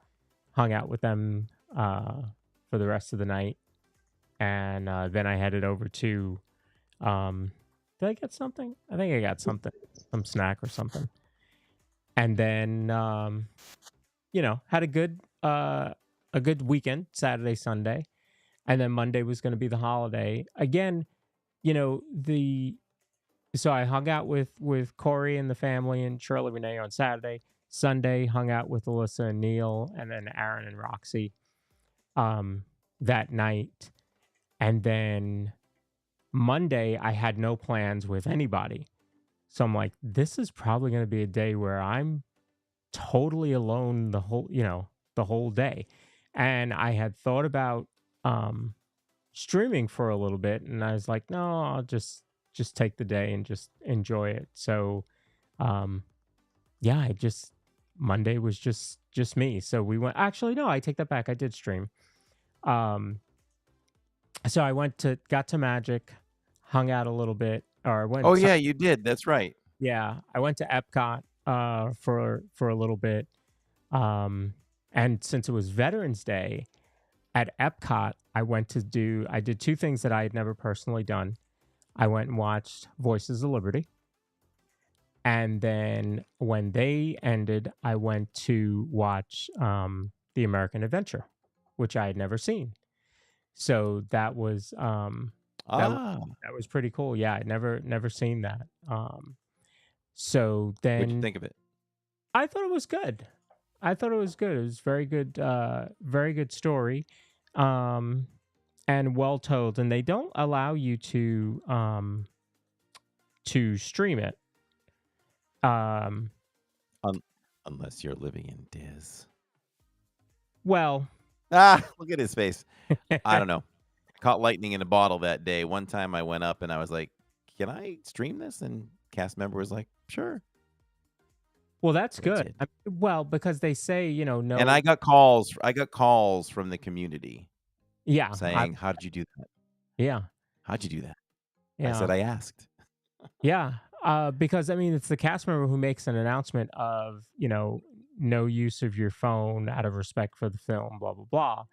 hung out with them for the rest of the night. And then I headed over to, did I get something? I think I got something, some snack or something. And then, had a good weekend, Saturday, Sunday. And then Monday was going to be the holiday. Again, so I hung out with Corey and the family and Shirley Renee on Saturday. Sunday, hung out with Alyssa and Neil, and then Aaron and Roxy that night. And then Monday, I had no plans with anybody. So I'm like, this is probably going to be a day where I'm totally alone the whole day. And I had thought about streaming for a little bit, and I was like, no, I'll just take the day and just enjoy it. So Monday was just me. So we went, actually no, I take that back, I did stream. So I got to Magic, hung out a little bit, or Oh yeah, you did. That's right. I went to Epcot for a little bit. Um, and since it was Veterans Day at Epcot, I did two things that I had never personally done. I went and watched Voices of Liberty. And then when they ended, I went to watch The American Adventure, which I had never seen. So that was Ah, that was pretty cool. Yeah, I'd never seen that. So what'd you then think of it? I thought it was good. I thought it was good. It was very good story, and well told. And they don't allow you to stream it. Um, Un- unless you're living in Diz. well, Ah, look at his face. I don't know. Caught lightning in a bottle that day. One time I went up and I was like, "Can I stream this?" And cast member was like, "Sure." well, that's So I good. did. Well, because they say no. And I got calls from the community Yeah, saying, "How did you do that? yeah, How'd you do that?" I yeah. said, "I asked." Yeah, because I mean, it's the cast member who makes an announcement of, no use of your phone out of respect for the film, blah blah blah.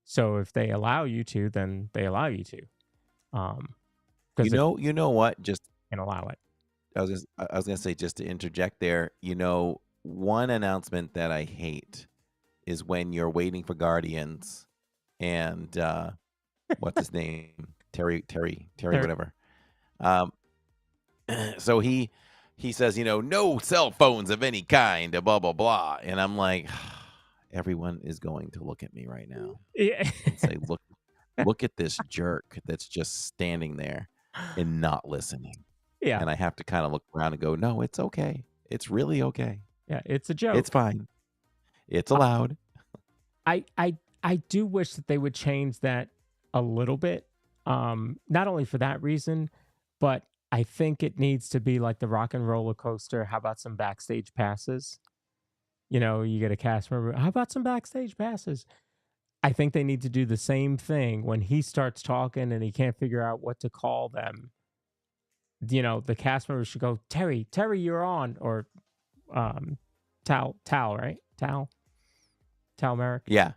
So if they allow you to, then they allow you to. Because if You know what? Just they can allow it, I was gonna say, just to interject there. One announcement that I hate is when you're waiting for Guardians, and what's his name? Terry, There- whatever. Um, so he says, no cell phones of any kind, blah blah blah, and I'm like, everyone is going to look at me right now yeah, and say, look at this jerk that's just standing there and not listening. yeah, And I have to kind of look around and go, no, it's okay. It's really okay. yeah. It's a joke. It's fine. It's Uh, allowed. I do wish that they would change that a little bit. Not only for that reason, but I think it needs to be like the Rock and Roller Coaster. How about some backstage passes? You get a cast member. How about some backstage passes? I think they need to do the same thing when he starts talking and he can't figure out what to call them. The cast member should go, Terry, you're on, or Tal, right? Tal Merrick. Yeah.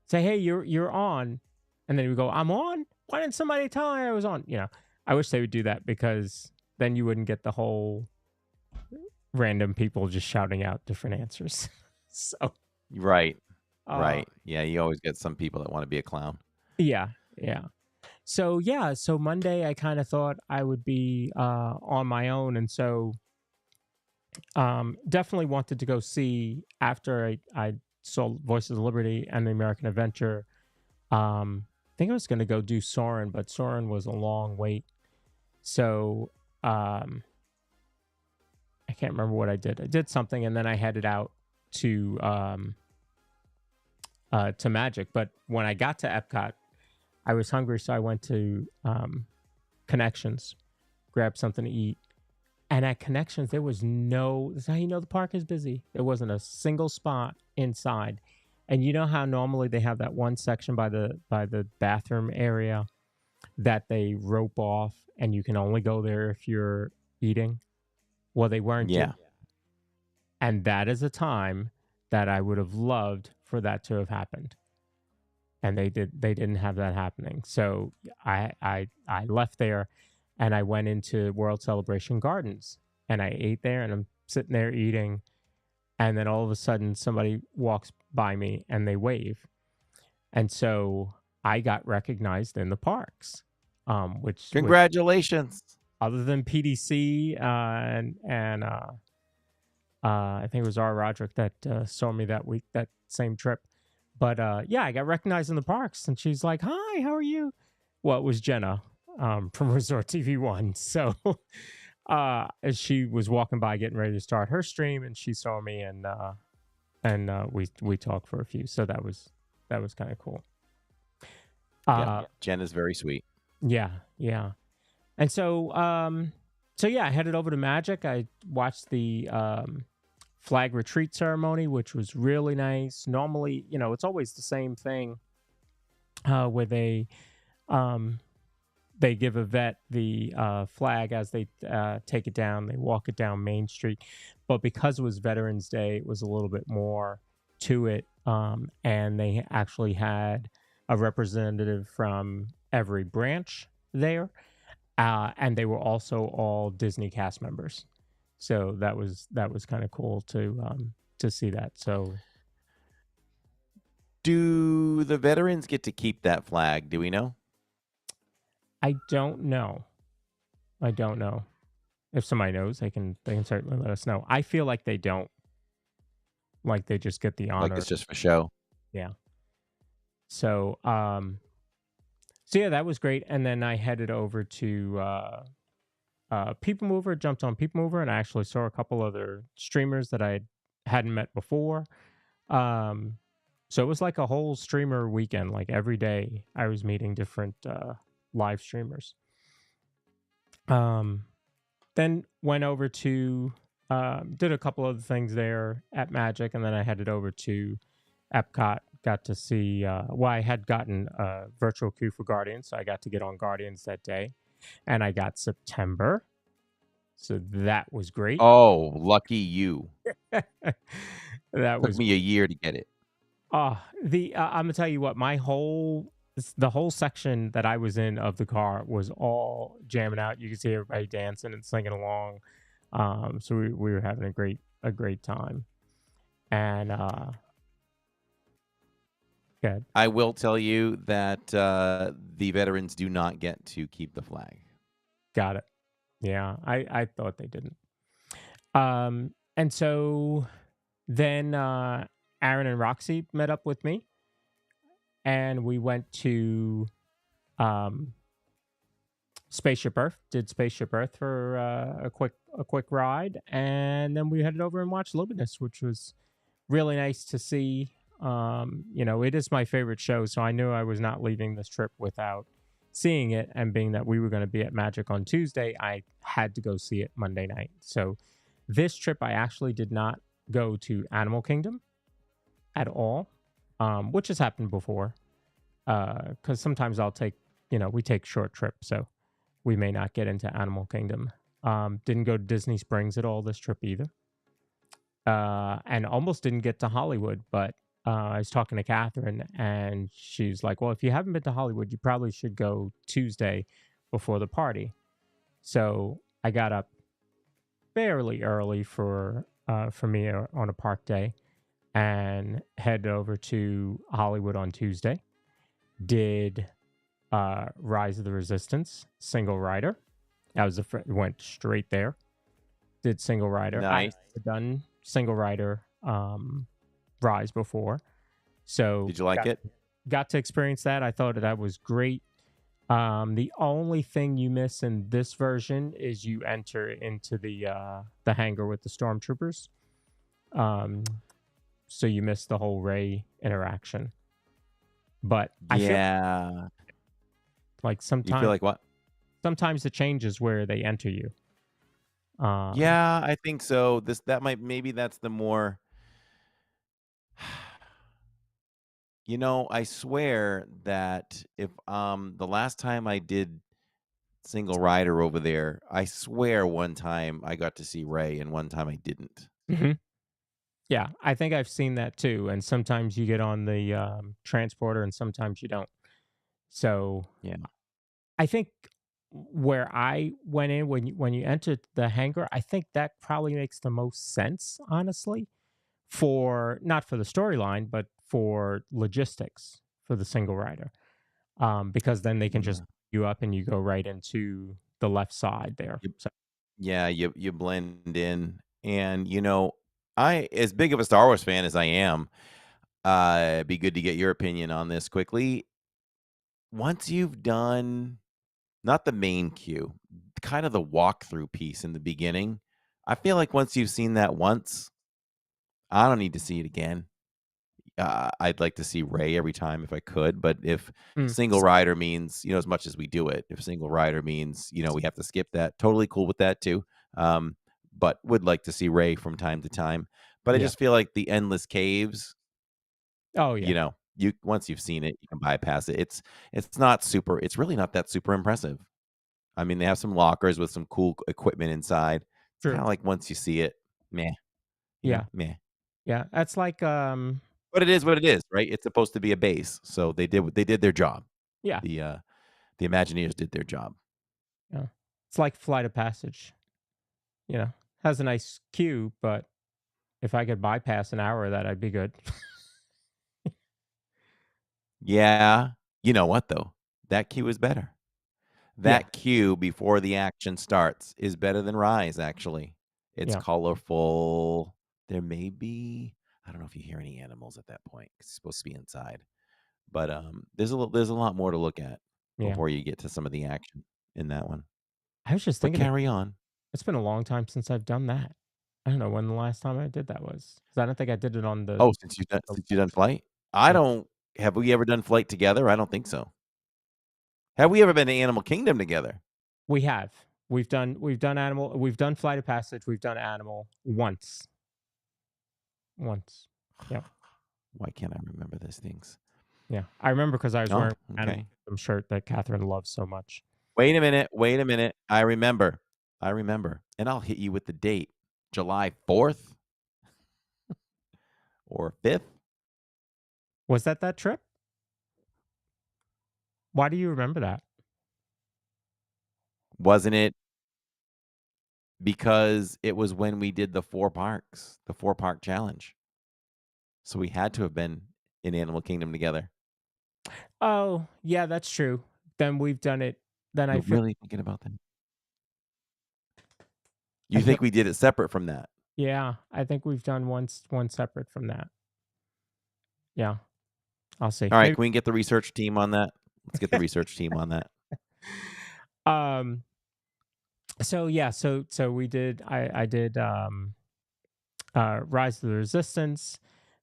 Say, hey, you're on, and then we go, I'm on. Why didn't somebody tell me I was on? I wish they would do that, because then you wouldn't get the whole random people just shouting out different answers. So Right. uh, Right. Yeah. You always get some people that want to be a clown. yeah, yeah. So Monday I kind of thought I would be on my own, and so definitely wanted to go see, after I saw Voices of Liberty and The American Adventure. I think I was going to go do Soren, but Soren was a long wait. So I can't remember what I did. I did something, and then I headed out to Magic. But when I got to Epcot, I was hungry, so I went to Connections, grabbed something to eat. And at Connections, there was this is how you know the park is busy. There wasn't a single spot inside. And you know how normally they have that one section by the bathroom area that they rope off, and you can only go there if you're eating? Well, they weren't doing Yeah. that. And that is a time that I would have loved for that to have happened. And they didn't have that happening. So I left there, and I went into World Celebration Gardens, and I ate there, and I'm sitting there eating, and then all of a sudden somebody walks by me and they wave. And so I got recognized in the parks, which Congratulations. other than PDC and I think it was R. Roderick that saw me that week, that same trip. But yeah, I got recognized in the parks, and she's like, "Hi, how are you?" Well, it was Jenna from Resort TV One. So as she was walking by, getting ready to start her stream, and she saw me, and we talked for a few. So that was kind of cool. Yeah. Jen is very sweet. Yeah. And so I headed over to Magic. I watched the flag retreat ceremony, which was really nice. Normally, it's always the same thing where they they give a vet the flag as they take it down. They walk it down Main Street, but because it was Veterans Day, it was a little bit more to it, and they actually had a representative from every branch there, and they were also all Disney cast members. So that was kind of cool to see that. So Do the veterans get to keep that flag? Do we know? I don't know. I don't know. If somebody knows, they can certainly let us know. I feel like they don't. Like they just get the Like honor. it's just for show? Yeah. So so yeah, that was great. And then I headed over to People Mover, jumped on People Mover, and I actually saw a couple other streamers that I hadn't met before. Um, so it was like a whole streamer weekend. Like every day, I was meeting different live streamers. Um, then went over to did a couple other things there at Magic, and then I headed over to Epcot. Got to see. Well, I had gotten a virtual queue for Guardians, so I got to get on Guardians that day, and I got September, so that was great. Oh, lucky you. That Took was me a year to get it. I'm gonna tell you what, the whole section that I was in of the car was all jamming out. You could see everybody dancing and singing along. So we were having a great time. And good. I will tell you that the veterans do not get to keep the flag. Got it. Yeah, I thought they didn't. And so then Aaron and Roxy met up with me, and we went to Spaceship Earth. Did Spaceship Earth for a quick ride, and then we headed over and watched Luminous, which was really nice to see. It is my favorite show, so I knew I was not leaving this trip without seeing it. And being that we were going to be at Magic on Tuesday, I had to go see it Monday night. So this trip, I actually did not go to Animal Kingdom at all, which has happened before. Because sometimes we take short trips, so we may not get into Animal Kingdom. Didn't go to Disney Springs at all this trip either. And almost didn't get to Hollywood, but I was talking to Catherine, and she's like, well, if you haven't been to Hollywood, you probably should go Tuesday before the party. So I got up fairly early for me on a park day and headed over to Hollywood on Tuesday. Did Rise of the Resistance single rider. I went straight there. Did single rider. Nice. I had done single rider Rise before. So Did you like it? Got to experience that. I thought that was great. The only thing you miss in this version is you enter into the hangar with the stormtroopers. So you miss the whole Rey interaction. But I feel like You feel like what? sometimes the changes where they enter you. Yeah, I think so. Maybe that's the more. I swear that if the last time I did single rider over there, I swear one time I got to see Rey and one time I didn't. Mhm. Yeah, I think I've seen that too. And sometimes you get on the transporter and sometimes you don't. So Yeah. I think where I went in when you entered the hangar, I think that probably makes the most sense, honestly, for not for the storyline, but for logistics for the single rider, because then they can just you up and you go right into the left side there. Yep. So Yeah, you blend in, and I as big of a Star Wars fan as I am, it'd be good to get your opinion on this quickly. Once you've done not the main queue, kind of the walkthrough piece in the beginning, I feel like once you've seen that once, I don't need to see it again. I'd like to see Rey every time if I could, but if mm, single rider means, as much as we do it, if single rider means, we have to skip that, totally cool with that too. But would like to see Rey from time to time. But I yeah. just feel like the endless caves, Oh yeah. you once you've seen it, you can bypass it. It's really not that super impressive. I mean, they have some lockers with some cool equipment inside. It's kind True. of like once you see it, meh, Yeah. meh. Yeah. That's like But it is what it is, right? It's supposed to be a base, so they did their job. yeah. The uh the Imagineers did their job. Yeah. It's like Flight of Passage. You know, has a nice queue, but if I could bypass an hour of that, I'd be good. Yeah, you know what though? That queue is better. Yeah. That queue before the action starts is better than Rise, actually. It's Yeah. colorful. There may be I don't know if you hear any animals at that point 'cause it's supposed to be inside. But, there's a lot more to look at Yeah. before you get to some of the action in that one. I was just But thinking carry on. it's been a long time since I've done that. I don't know when the last time I did that was. 'Cause I don't think I did it on Oh, the since you've done Flight? I yeah. don't have we ever done Flight together? I don't think so. Have we ever been to Animal Kingdom together? We have. We've done Flight of Passage, we've done Animal once. Once. Yeah. Why can't I remember these things? Yeah. I remember because I was Oh, wearing an Animal okay. Kingdom shirt that Catherine loves so much. Wait a minute. I remember, and I'll hit you with the date. July 4th or 5th? Was that trip? Why do you remember that? Wasn't it because it was when we did the 4 parks, the 4-park challenge. So we had to have been in Animal Kingdom together. Oh, yeah, that's true. Then we've done it. Then I You're feel really thinking about that? I You feel think we did it separate from that? yeah, I think we've done one separate from that. Yeah, I'll see. Alright, Maybe can we get the research team on that? Let's get the research team on that. um so yeah, so we did I did Rise of the Resistance.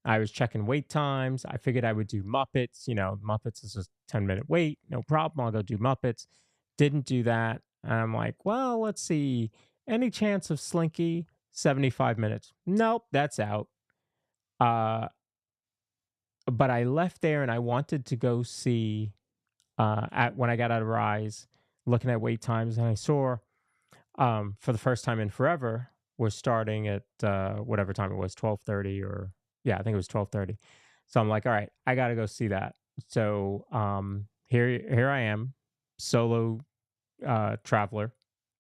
I was checking wait times. I figured I would do Muppets. You know, Muppets is just 10-minute wait. No problem. I'll go do Muppets. Didn't do that. And I'm like, well, let's see. Any chance of Slinky? 75 minutes. Nope, that's out. Uh, but I left there and I wanted to go see at when I got out of Rise, looking at wait times, and I saw for the first time in forever, we're starting at whatever time it was, 12:30 or yeah, I think it was 12:30. So I'm like, all right, I got to go see that. So here I am, solo traveler,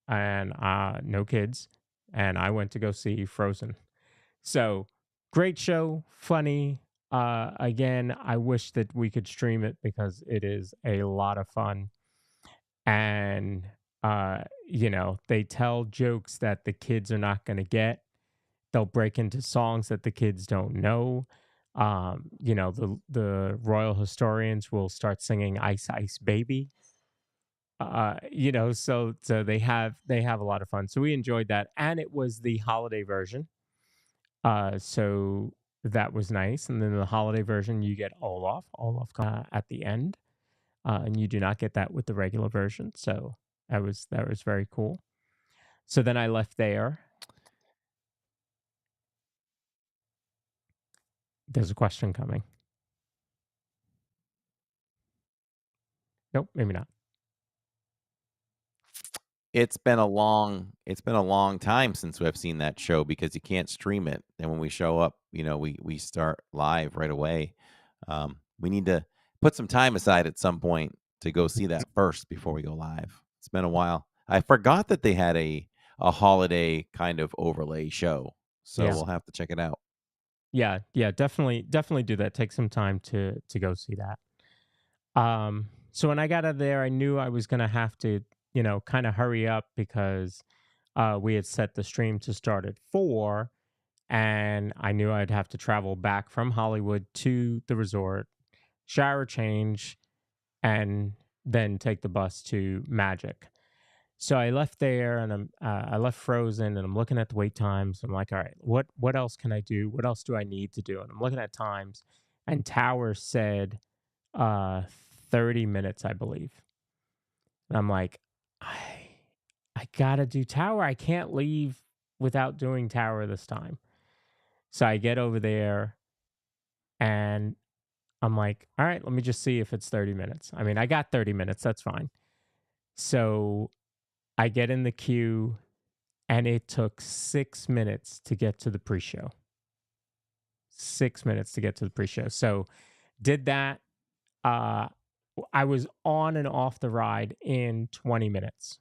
and no kids, and I went to go see Frozen. So great show, funny. Again, I wish that we could stream it because it is a lot of fun and they tell jokes that the kids are not going to get. They'll break into songs that the kids don't know. The royal historians will start singing Ice Ice Baby. So they have a lot of fun. So we enjoyed that, and it was the holiday version. So that was nice. And then the holiday version, you get Olaf at the end, and you do not get that with the regular version. So that was very cool. So then I left there. There's a question coming. Nope, maybe not. It's been a long time since we've seen that show because you can't stream it. And when we show up, we start live right away. We need to put some time aside at some point to go see that first before we go live. It's been a while. I forgot that they had a holiday kind of overlay show. So Yeah. we'll have to check it out. Yeah, definitely do that. Take some time to go see that. So when I got out of there, I knew I was gonna have to, kind of hurry up because we had set the stream to start at 4, and I knew I'd have to travel back from Hollywood to the resort, shower, change, and then take the bus to Magic. So I left there, and I left Frozen, and I'm looking at the wait times. I'm like, all right, what else can I do? What else do I need to do? And I'm looking at times, and Tower said uh 30 minutes, I believe. And I'm like, I gotta do Tower. I can't leave without doing Tower this time. So I get over there, and I'm like, all right, let me just see if it's 30 minutes. I mean, I got 30 minutes. That's fine. So I get in the queue, and it took 6 minutes to get to the pre-show. 6 minutes to get to the pre-show. So did that. Uh, I was on and off the ride in 20 minutes.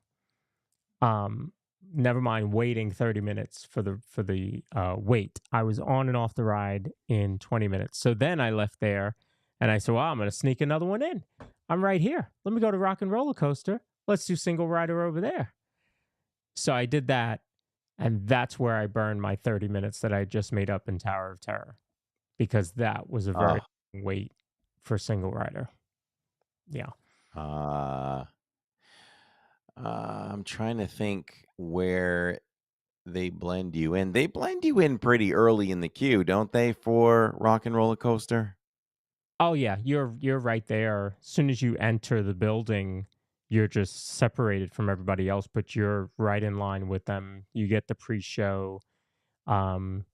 Um, Never mind waiting 30 minutes for the wait. I was on and off the ride in 20 minutes. So then I left there and I said, well, I'm going to sneak another one in. I'm right here. Let me go to Rock and Roller Coaster. Let's do single rider over there. So I did that. And that's where I burned my 30 minutes that I just made up in Tower of Terror, because that was a very Oh, long wait for single rider. Yeah. uh, I'm trying to think where they blend you in. They blend you in pretty early in the queue, don't they, for Rock and Roller Coaster? Oh yeah, you're right there. As soon as you enter the building, you're just separated from everybody else, but you're right in line with them. You get the pre-show. Um,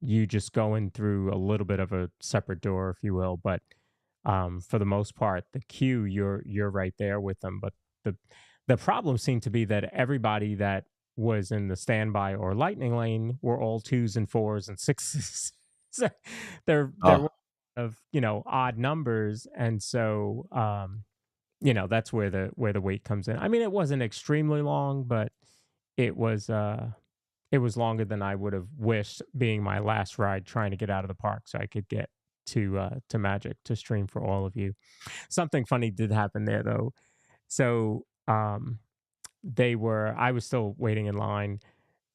you just go in through a little bit of a separate door, if you will, but for the most part, the queue, you're right there with them. But the the problem seemed to be that everybody that was in the standby or lightning lane were all twos and fours and sixes. So there Oh, were of odd numbers, and so that's where the wait comes in. I mean, it wasn't extremely long, but it was uh it was longer than I would have wished, being my last ride trying to get out of the park so I could get to Magic to stream for all of you. Something funny did happen there though. So I was still waiting in line,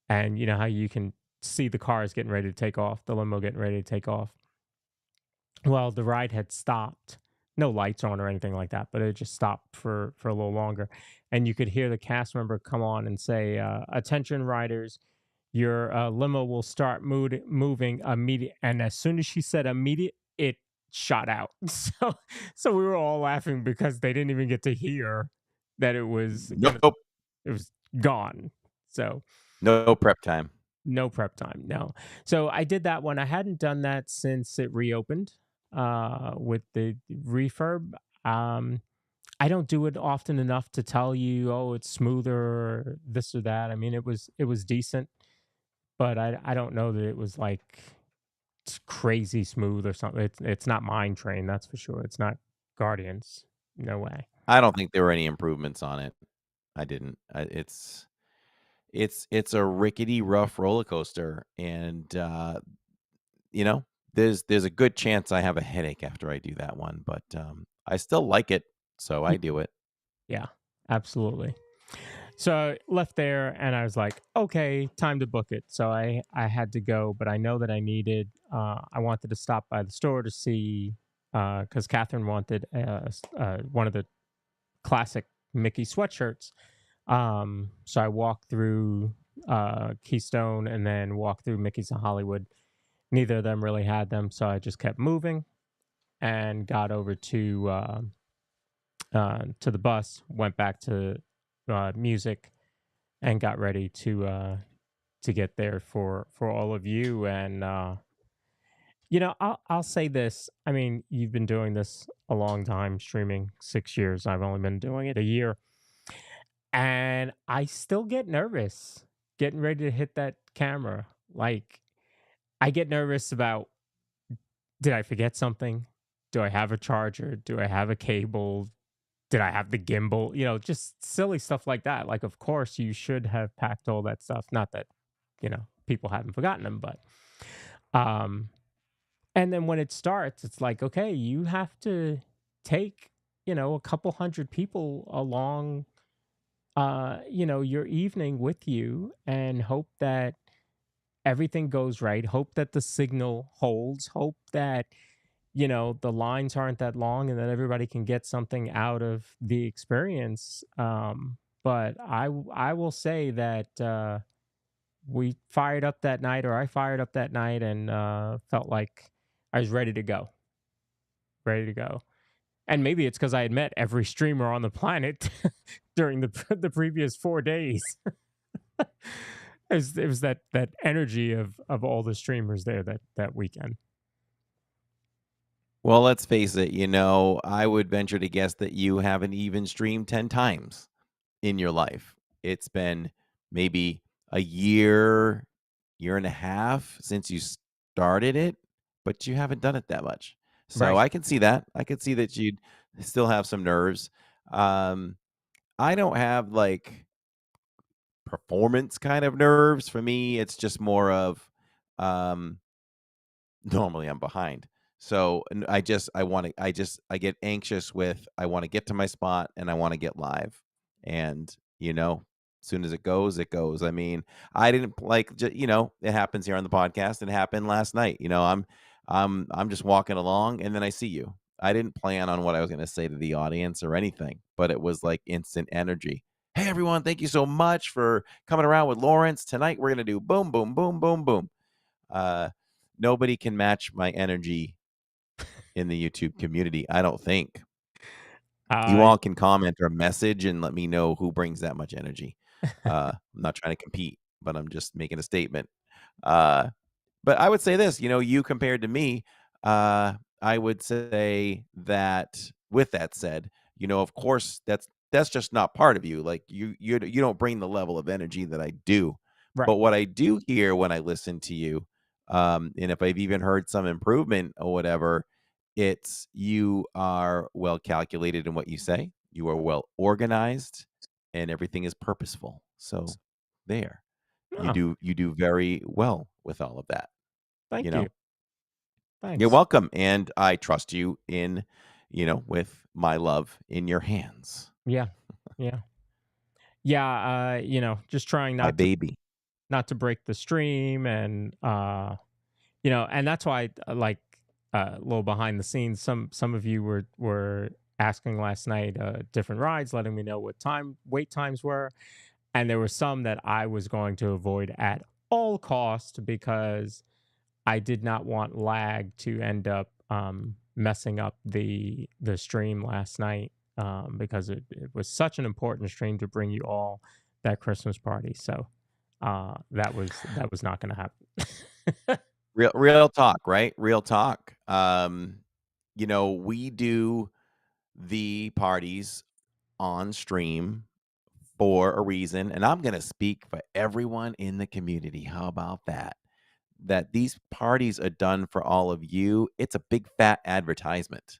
and you know how you can see the cars getting ready to take off, the limo getting ready to take off. Well, the ride had stopped. No lights on or anything like that, but it just stopped for a little longer. And you could hear the cast member come on and say, "Attention, riders, your limo will start moving immediate." And as soon as she said immediate, it shot out. So we were all laughing because they didn't even get to hear that nope. it was gone. So No prep time. no prep time, no. So I did that one. I hadn't done that since it reopened with the refurb. Um, I don't do it often enough to tell you, oh, it's smoother or this or that. I mean, it was decent, but I don't know that it was like crazy smooth or something. It's not Mine Train, that's for sure. It's not Guardians. No way. I don't think there were any improvements on it. I didn't. It's a rickety, rough roller coaster, and there's a good chance I have a headache after I do that one, but I still like it, so I Y- do it. Yeah, absolutely. So I left there and I was like, okay, time to book it. So I had to go, but I know that I wanted to stop by the store to see, because Catherine wanted one of the classic Mickey sweatshirts. So I walked through Keystone and then walked through Mickey's in Hollywood. Neither of them really had them, so I just kept moving and got over to the bus, went back to music, and got ready to get there for all of you. And I'll say this. I mean, you've been doing this a long time, streaming 6 years. I've only been doing it a year, and I still get nervous getting ready to hit that camera. Like, I get nervous about, did I forget something? Do I have a charger? Do I have a cable? Did I have the gimbal? Just silly stuff like that. Like, of course, you should have packed all that stuff. Not that, people haven't forgotten them, but, um, and then when it starts, it's like, okay, you have to take, a couple hundred people along, your evening with you, and hope that everything goes right. Hope that the signal holds. Hope that the lines aren't that long and that everybody can get something out of the experience. But I will say that we fired up that night, or I fired up that night, and felt like I was ready to go. And maybe it's because I had met every streamer on the planet during the previous 4 days. It was that energy of all the streamers there that weekend. Well, let's face it, I would venture to guess that you haven't even streamed 10 times in your life. it's been maybe a year, year and a half since you started it, but you haven't done it that much. So Right. I can see that. I can see that you'd still have some nerves. Um, I don't have like performance kind of nerves. For me, it's just more of um normally I'm behind. So and I get anxious with I want to get to my spot and I want to get live. And, as soon as it goes, it goes. I mean, I didn't like it happens here on the podcast. It happened last night. I'm just walking along and then I see you. I didn't plan on what I was going to say to the audience or anything, but it was like instant energy. Hey everyone, thank you so much for coming around with Lawrence. Tonight we're going to do boom boom boom boom boom. Uh Nobody can match my energy in the YouTube community, I don't think. You Uh, all can comment or message and let me know who brings that much energy. I'm not trying to compete, but I'm just making a statement. Uh, but I would say this, you compared to me, uh, I would say that with that said, of course, that's just not part of you. Like you don't bring the level of energy that I do. right. But what I do hear when I listen to you, and if I've even heard some improvement or whatever, it's you are well calculated in what you say. You are well organized, and everything is purposeful. So there. You Oh, do you do very well with all of that, you thank you. know? You're Thanks. welcome, and I trust you with my love in your hands, Yeah. Yeah. Yeah. Just trying my not to baby. break the stream, and and that's why a little behind the scenes. Some of you were asking last night different rides, letting me know what wait times were, and there were some that I was going to avoid at all cost because I did not want lag to end up messing up the stream last night, because it was such an important stream to bring you all that Christmas party. So that was not going to happen. Real talk, right? Real talk. We do the parties on stream for a reason, and I'm gonna speak for everyone in the community. How about that? That these parties are done for all of you. It's a big fat advertisement.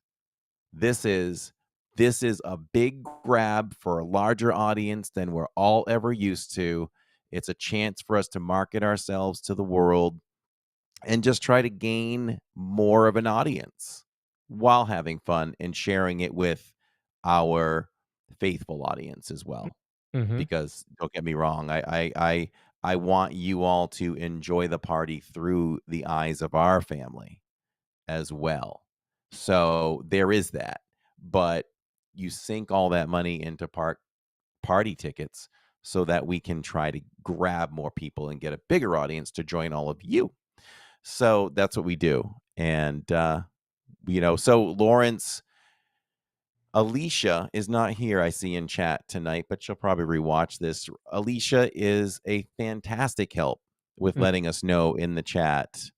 This is this is a big grab for a larger audience than we're all ever used to. It's a chance for us to market ourselves to the world and just try to gain more of an audience while having fun and sharing it with our faithful audience as well. Hmm. Because don't get me wrong, I want you all to enjoy the party through the eyes of our family as well. So there is that. But you sink all that money into party tickets so that we can try to grab more people and get a bigger audience to join all of you. So that's what we do. And so Lawrence, Alicia is not here, I see in chat tonight, but she'll probably rewatch this. Alicia is a fantastic help with letting us know in the chat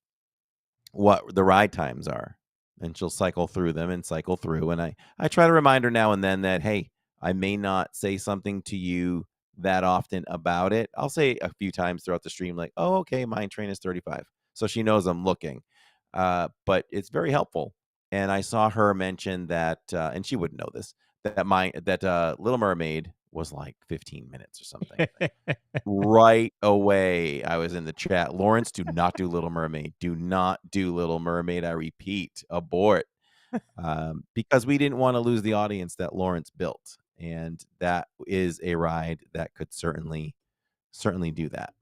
what the ride times are. And she'll cycle through them and cycle through. And I try to remind her now and then that, hey, I may not say something to you that often about it. I'll say a few times throughout the stream, like, oh, okay, mine train is 35. So she knows I'm looking. But it's very helpful. And I saw her mention that, and she wouldn't know this, that Little Mermaid was like 15 minutes or something. Right away, I was in the chat. Lawrence, do not do Little Mermaid. Do not do Little Mermaid. I repeat, abort. Because we didn't want to lose the audience that Lawrence built, and that is a ride that could certainly do that.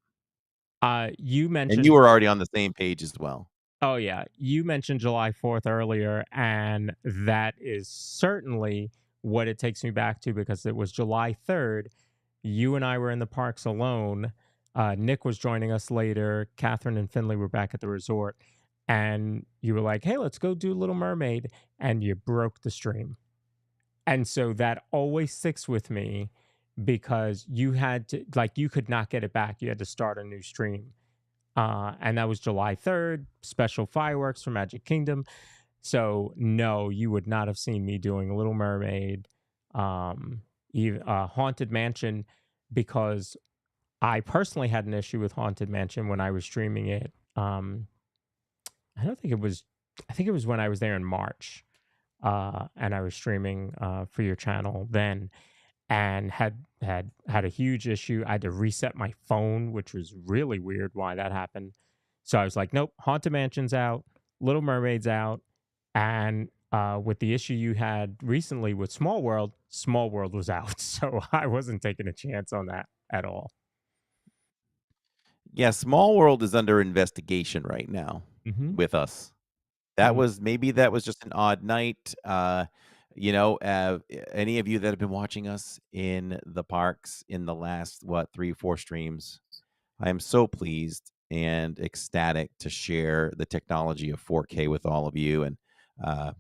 You And you mentioned were already on the same page as well. Oh yeah, you mentioned July 4th earlier, and that is certainly what it takes me back to, because it was July 3rd. You and I were in the parks alone. Nick was joining us later. Catherine and Finley were back at the resort, and you were like, "Hey, let's go do Little Mermaid," and you broke the stream. And so that always sticks with me, because you had to, like, you could not get it back. You had to start a new stream, and that was July 3rd, special fireworks for Magic Kingdom. So, no, you would not have seen me doing Little Mermaid. Haunted Mansion, because I personally had an issue with Haunted Mansion when I was streaming it. I don't think it was. I think it was when I was there in March, and I was streaming for your channel then, and had a huge issue. I had to reset my phone, which was really weird. Why that happened? So I was like, nope, Haunted Mansion's out, Little Mermaid's out, and with the issue you had recently with Small World was out. So I wasn't taking a chance on that at all. Yeah, Small World is under investigation right now Mm-hmm. with us. Mm, That was just an odd night. Any of you that have been watching us in the parks in the last, what, 3, 4 streams, I am so pleased and ecstatic to share the technology of 4K with all of you. And uh,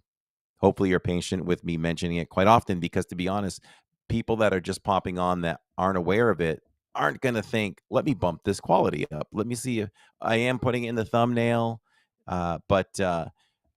hopefully you're patient with me mentioning it quite often because, to be honest, people that are just popping on that aren't aware of it aren't going to think, let me bump this quality up. Let me see if I am putting it in the thumbnail. But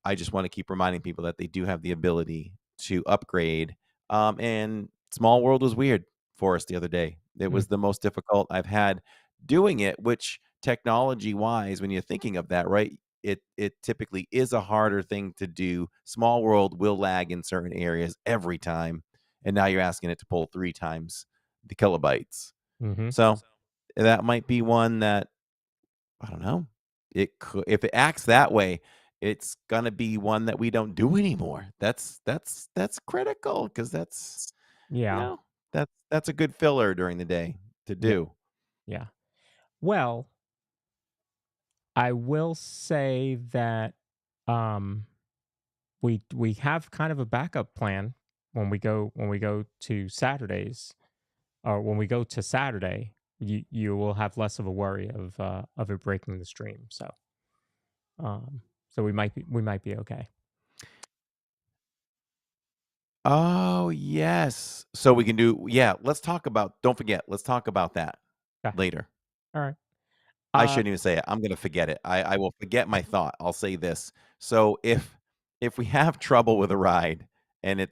I just want to keep reminding people that they do have the ability to upgrade. And Small World was weird for us the other day. It mm, was the most difficult I've had doing it, which technology wise, when you're thinking of that, right? It typically is a harder thing to do. Small World will lag in certain areas every time, and now you're asking it to pull 3 times the kilobytes. mm-hmm. So that might be one that I don't know. It could if it acts that way, it's gonna be one that we don't do anymore. That's critical because you Yeah. know, that's a good filler during the day to Yeah. do. Yeah. Well, I will say that um we have kind of a backup plan when we go to Saturdays, or when we go to Saturday, you will have less of a worry of it breaking the stream. Um so we might be okay. Oh, yes. So we can do yeah, let's talk about don't forget, let's talk about that Okay. later. All right. I Uh shouldn't even say it. I'm gonna forget it. I will forget my thought. I'll say this. So if we have trouble with a ride and and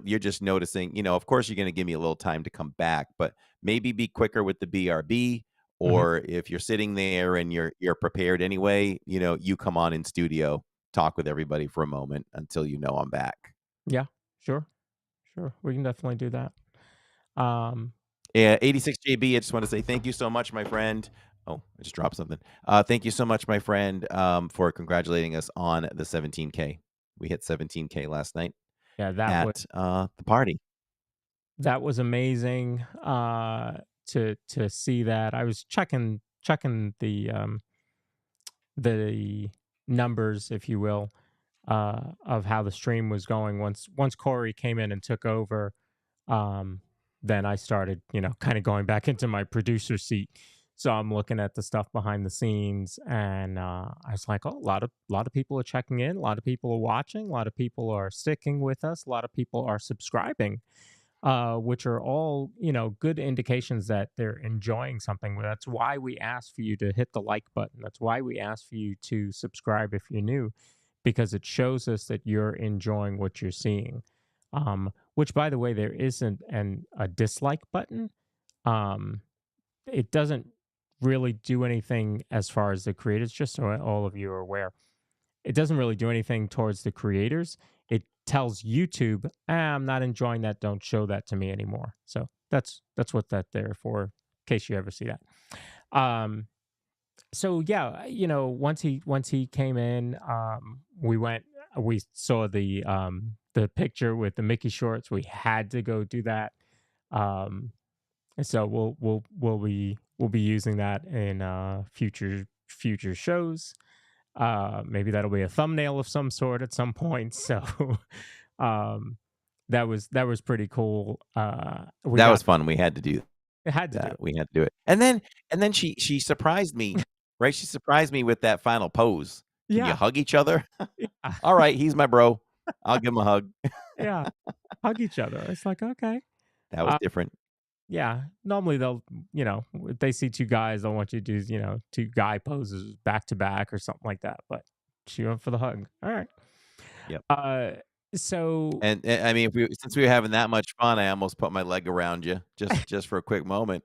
you're just noticing, of course you're gonna give me a little time to come back, but maybe be quicker with the BRB, mhm. or if you're sitting there and you're prepared anyway, you come on in studio, talk with everybody for a moment until I'm back. Yeah. Sure. Sure. We can definitely do that. Um Yeah, 86 JB, I just want to say thank you so much, my friend. Oh, I just dropped something. Thank you so much, my friend, for congratulating us on the 17K. We hit 17K last night yeah, at the party. that was amazing to see that. I was checking the numbers, if you will, of how the stream was going. Once Corey came in and took over, um, then I started, kind of going back into my producer seat. So I'm looking at the stuff behind the scenes, and I was like, "Oh, lot of people are checking in. A lot of people are watching. A lot of people are sticking with us. A lot of people are subscribing." Which are all, good indications that they're enjoying something. That's why we ask for you to hit the like button. That's why we ask for you to subscribe if you're new, because it shows us that you're enjoying what you're seeing. Which, by the way, there isn't a dislike button. Um, it doesn't really do anything as far as the creators, just so all of you are aware. It doesn't really do anything towards the creators. It tells YouTube, I'm not enjoying that. Don't show that to me anymore. So that's what that there for, in case you ever see that. Um, so yeah, once he came in, we saw the picture with the Mickey shorts. We had to go do that. Um, and so we'll be using that in future shows. Maybe that'll be a thumbnail of some sort at some point. So um, that was pretty cool. We That was got fun. We had to do had to do that. it. We had to do it. And then she surprised me, right? She surprised me with that final pose. Can you Yeah, hug each other? yeah, All right, he's my bro. I'll give him a hug. yeah. Hug each other. It's like okay. That was Uh, different. yeah. Normally they'll, if they see two guys, they'll want you to do, two guy poses back to back or something like that. But she went for the hug. All right. Yep. Uh, So And I mean, if we since we were having that much fun, I almost put my leg around you just for a quick moment.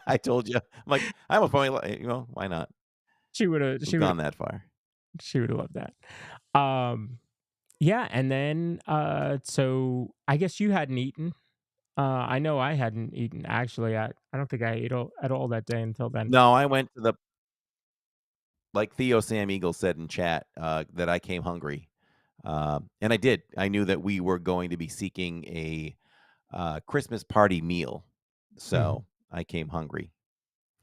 I told you, I'm like, I almost put my leg, why not? she would have We've she would have gone that far. she would have loved that. Um, yeah, and then so I guess you hadn't eaten. I know I hadn't eaten actually. I don't think I ate at all that day until then. No, I went to the like Theo Sam Eagle said in chat, that I came hungry. And I did. I knew that we were going to be seeking a Christmas party meal. Mhm. So I came hungry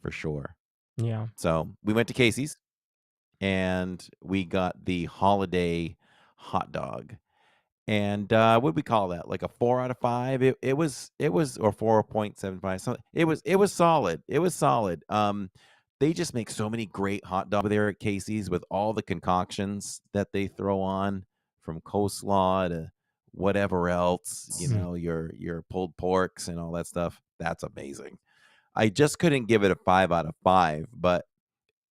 for sure. Yeah. So we went to Casey's and we got the holiday hot dog. And what we call that? Like a 4 out of 5. It was or 4.75. So it was solid. It was solid. They just make so many great hot dogs there at Casey's with all the concoctions that they throw on, from coleslaw to whatever else, Mm. your pulled porks and all that stuff. That's amazing. I just couldn't give it a 5 out of 5, but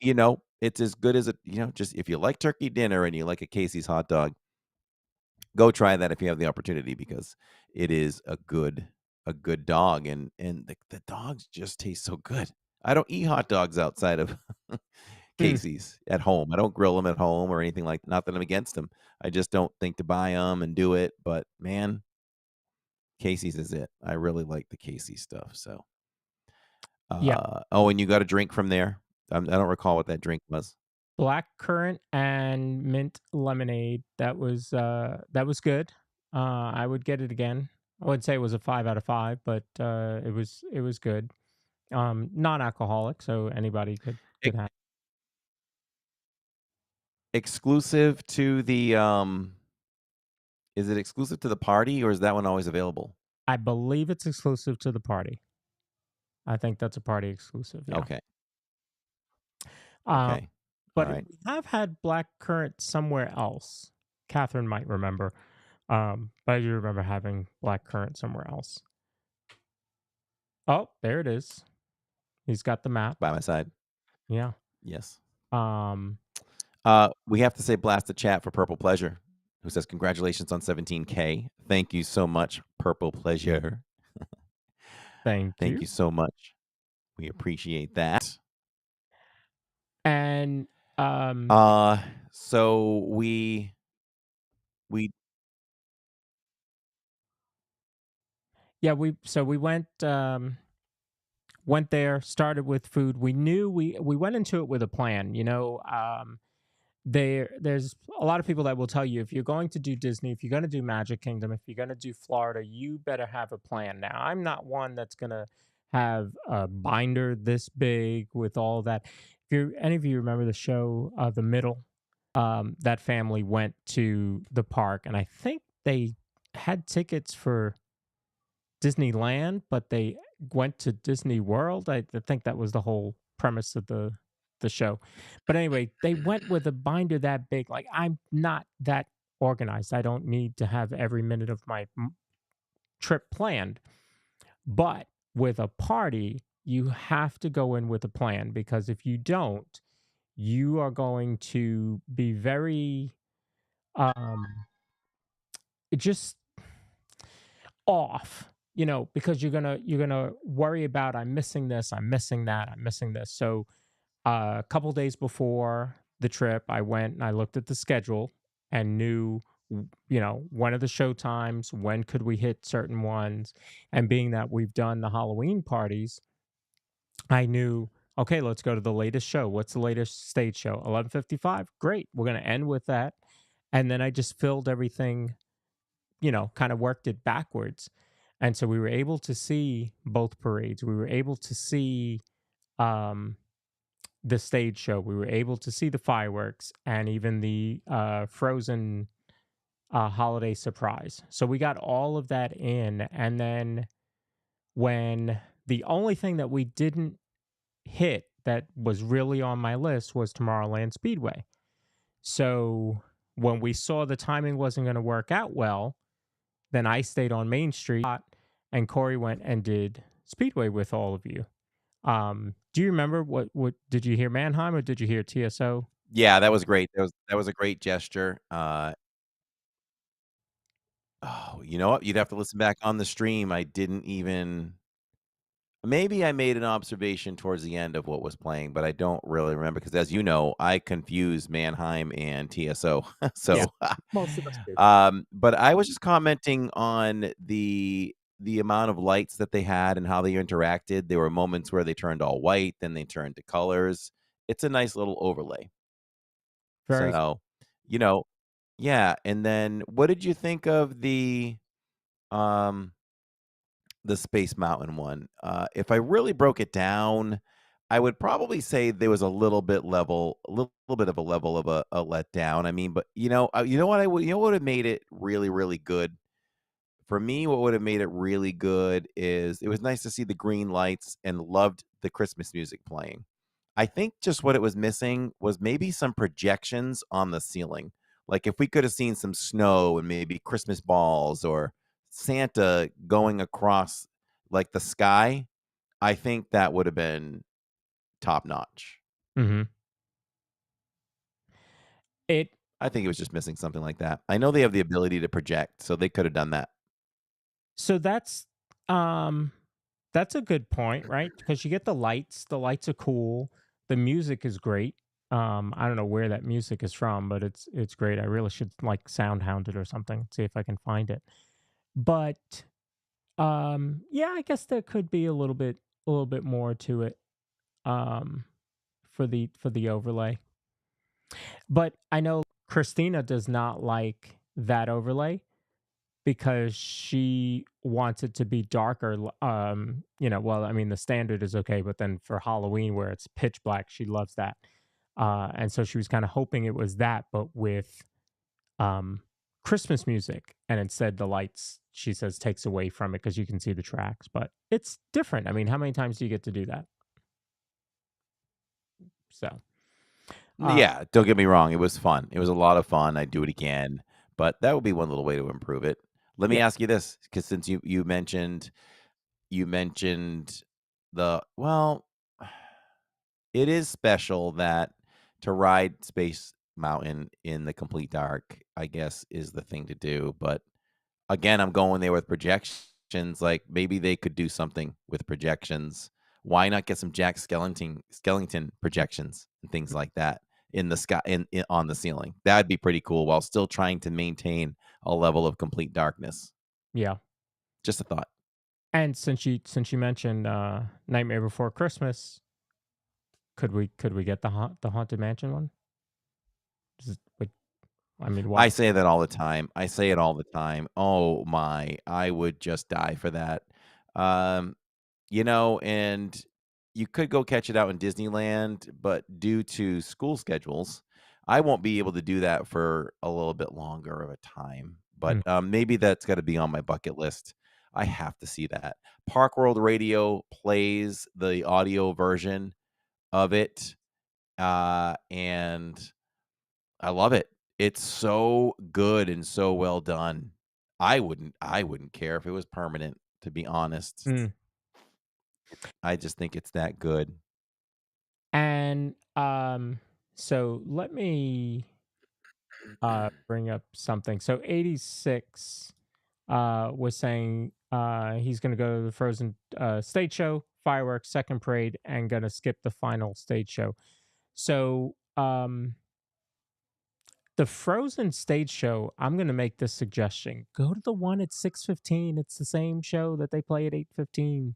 it's as good as just if you like turkey dinner and you like a Casey's hot dog, go try that if you have the opportunity, because it is a good dog, and the dogs just taste so good. I don't eat hot dogs outside of Mm. Casey's at home. I don't grill them at home or anything, like, not that I'm against them. I just don't think to buy them and do it, but man, Casey's is it. I really like the Casey's stuff, so, Yeah. oh, and you got a drink from there? I don't recall what that drink was. Black currant and mint lemonade. That was good. I would get it again. I wouldn't say it was a 5 out of 5, but it was good. Non-alcoholic, so anybody could E could have. exclusive to the, is it exclusive to the party, or is that one always available? I believe it's exclusive to the party. I think that's a party exclusive. Yeah. Okay. Um, Okay. but Alright. we have had black currant somewhere else. Catherine might remember. But I do remember having black currant somewhere else. Oh, there it is. He's got the map. By my side. Yeah. Yes. Um, We have to say blast the chat for Purple Pleasure, who says, "Congratulations on 17K." Thank you so much, Purple Pleasure. thank Thank you. you so much. We appreciate that. And Uh, so we yeah, we went there, started with food. We knew we went into it with a plan. There's a lot of people that will tell you, if you're going to do Disney, if you're going to do Magic Kingdom, if you're going to do Florida, you better have a plan. Now, I'm not one that's going to have a binder this big with all that. If you any of you remember the show The Middle, that family went to the park, and I think they had tickets for Disneyland, but they went to Disney World. I think that was the whole premise of the show. But anyway, they went with a binder that big. Like, I'm not that organized. I don't need to have every minute of my trip planned. But with a party, you have to go in with a plan, because if you don't, you are going to be very um just off, because you're gonna worry about, I'm missing this, I'm missing that, I'm missing this. So a couple days before the trip, I went and I looked at the schedule and knew, when are the show times, when could we hit certain ones. And being that we've done the Halloween parties, I knew, okay, let's go to the latest show. What's the latest stage show? 11:55. Great, we're going to end with that. And then I just filled everything, kind of worked it backwards. And so we were able to see both parades. We were able to see um, the stage show. We were able to see the fireworks and even the Frozen holiday surprise. So we got all of that in. And then when the only thing that we didn't hit that was really on my list was Tomorrowland Speedway. So when we saw the timing wasn't going to work out well, then I stayed on Main Street, and Corey went and did Speedway with all of you. Do you remember what did you hear Mannheim or did you hear TSO? Yeah, that was great. That was a great gesture. Oh, you know what? You'd have to listen back on the stream. I didn't even maybe I made an observation towards the end of what was playing, but I don't really remember because, as you know, I confuse Mannheim and TSO. Yeah, So, most of us do. but I was just commenting on the amount of lights that they had and how they interacted. There were moments where they turned all white, then they turned to colors. It's a nice little overlay. Very. So, you know, yeah. And then, what did you think of um the Space Mountain one? If I really broke it down, I would probably say there was a little bit of a level of a letdown. I mean, but you know what you know what would have made it really, really good for me. What would have made it really good is it was nice to see the green lights and loved the Christmas music playing. I think just what it was missing was maybe some projections on the ceiling. Like if we could have seen some snow and maybe Christmas balls or Santa going across like the sky, I think that would have been top notch. Hmm. It I think it was just missing something like that. I know they have the ability to project, so they could have done that. so um that's a good point, right? Because you get the lights. The lights are cool. The music is great. I don't know where that music is from, but it's great. I really should like soundhound it or something. See if I can find it. But yeah, I guess there could be a little bit more to it. Um, for the overlay. But I know Christina does not like that overlay because she wants it to be darker. Well, I mean, the standard is okay, but then for Halloween, where it's pitch black, she loves that. And so she was kind of hoping it was that, but with um, Christmas music. And instead, the lights, she says, takes away from it because you can see the tracks. But it's different. I mean, how many times do you get to do that? So, uh, Yeah, don't get me wrong, it was fun. It was a lot of fun. I'd do it again, but that would be one little way to improve it. Let me yeah. ask you this, because since you mentioned the well, it is special that to ride Space Mountain in the complete dark, I guess, is the thing to do. But again, I'm going there with projections. Like maybe they could do something with projections. Why not get some Jack skeleton projections and things like that in the sky in on the ceiling? That'd be pretty cool while still trying to maintain a level of complete darkness. Yeah. Just a thought. And since you mentioned Nightmare Before Christmas, could we get the Haunted Mansion one? Would, I mean, I what? say that all the time. I say it all the time. Oh my, I would just die for that. Um, and you could go catch it out in Disneyland, but due to school schedules, I won't be able to do that for a little bit longer of a time. But Mm, maybe that's got to be on my bucket list. I have to see that. Park World Radio plays the audio version of it, and I love it. It's so good and so well done. I wouldn't care if it was permanent, to be honest. mm. I just think it's that good. And so let me bring up something. So 86 was saying he's going to go to the Frozen stage show, fireworks, second parade, and going to skip the final stage show. So the Frozen stage show, I'm gonna make this suggestion. Go to the one at 6:15. It's the same show that they play at 8:15.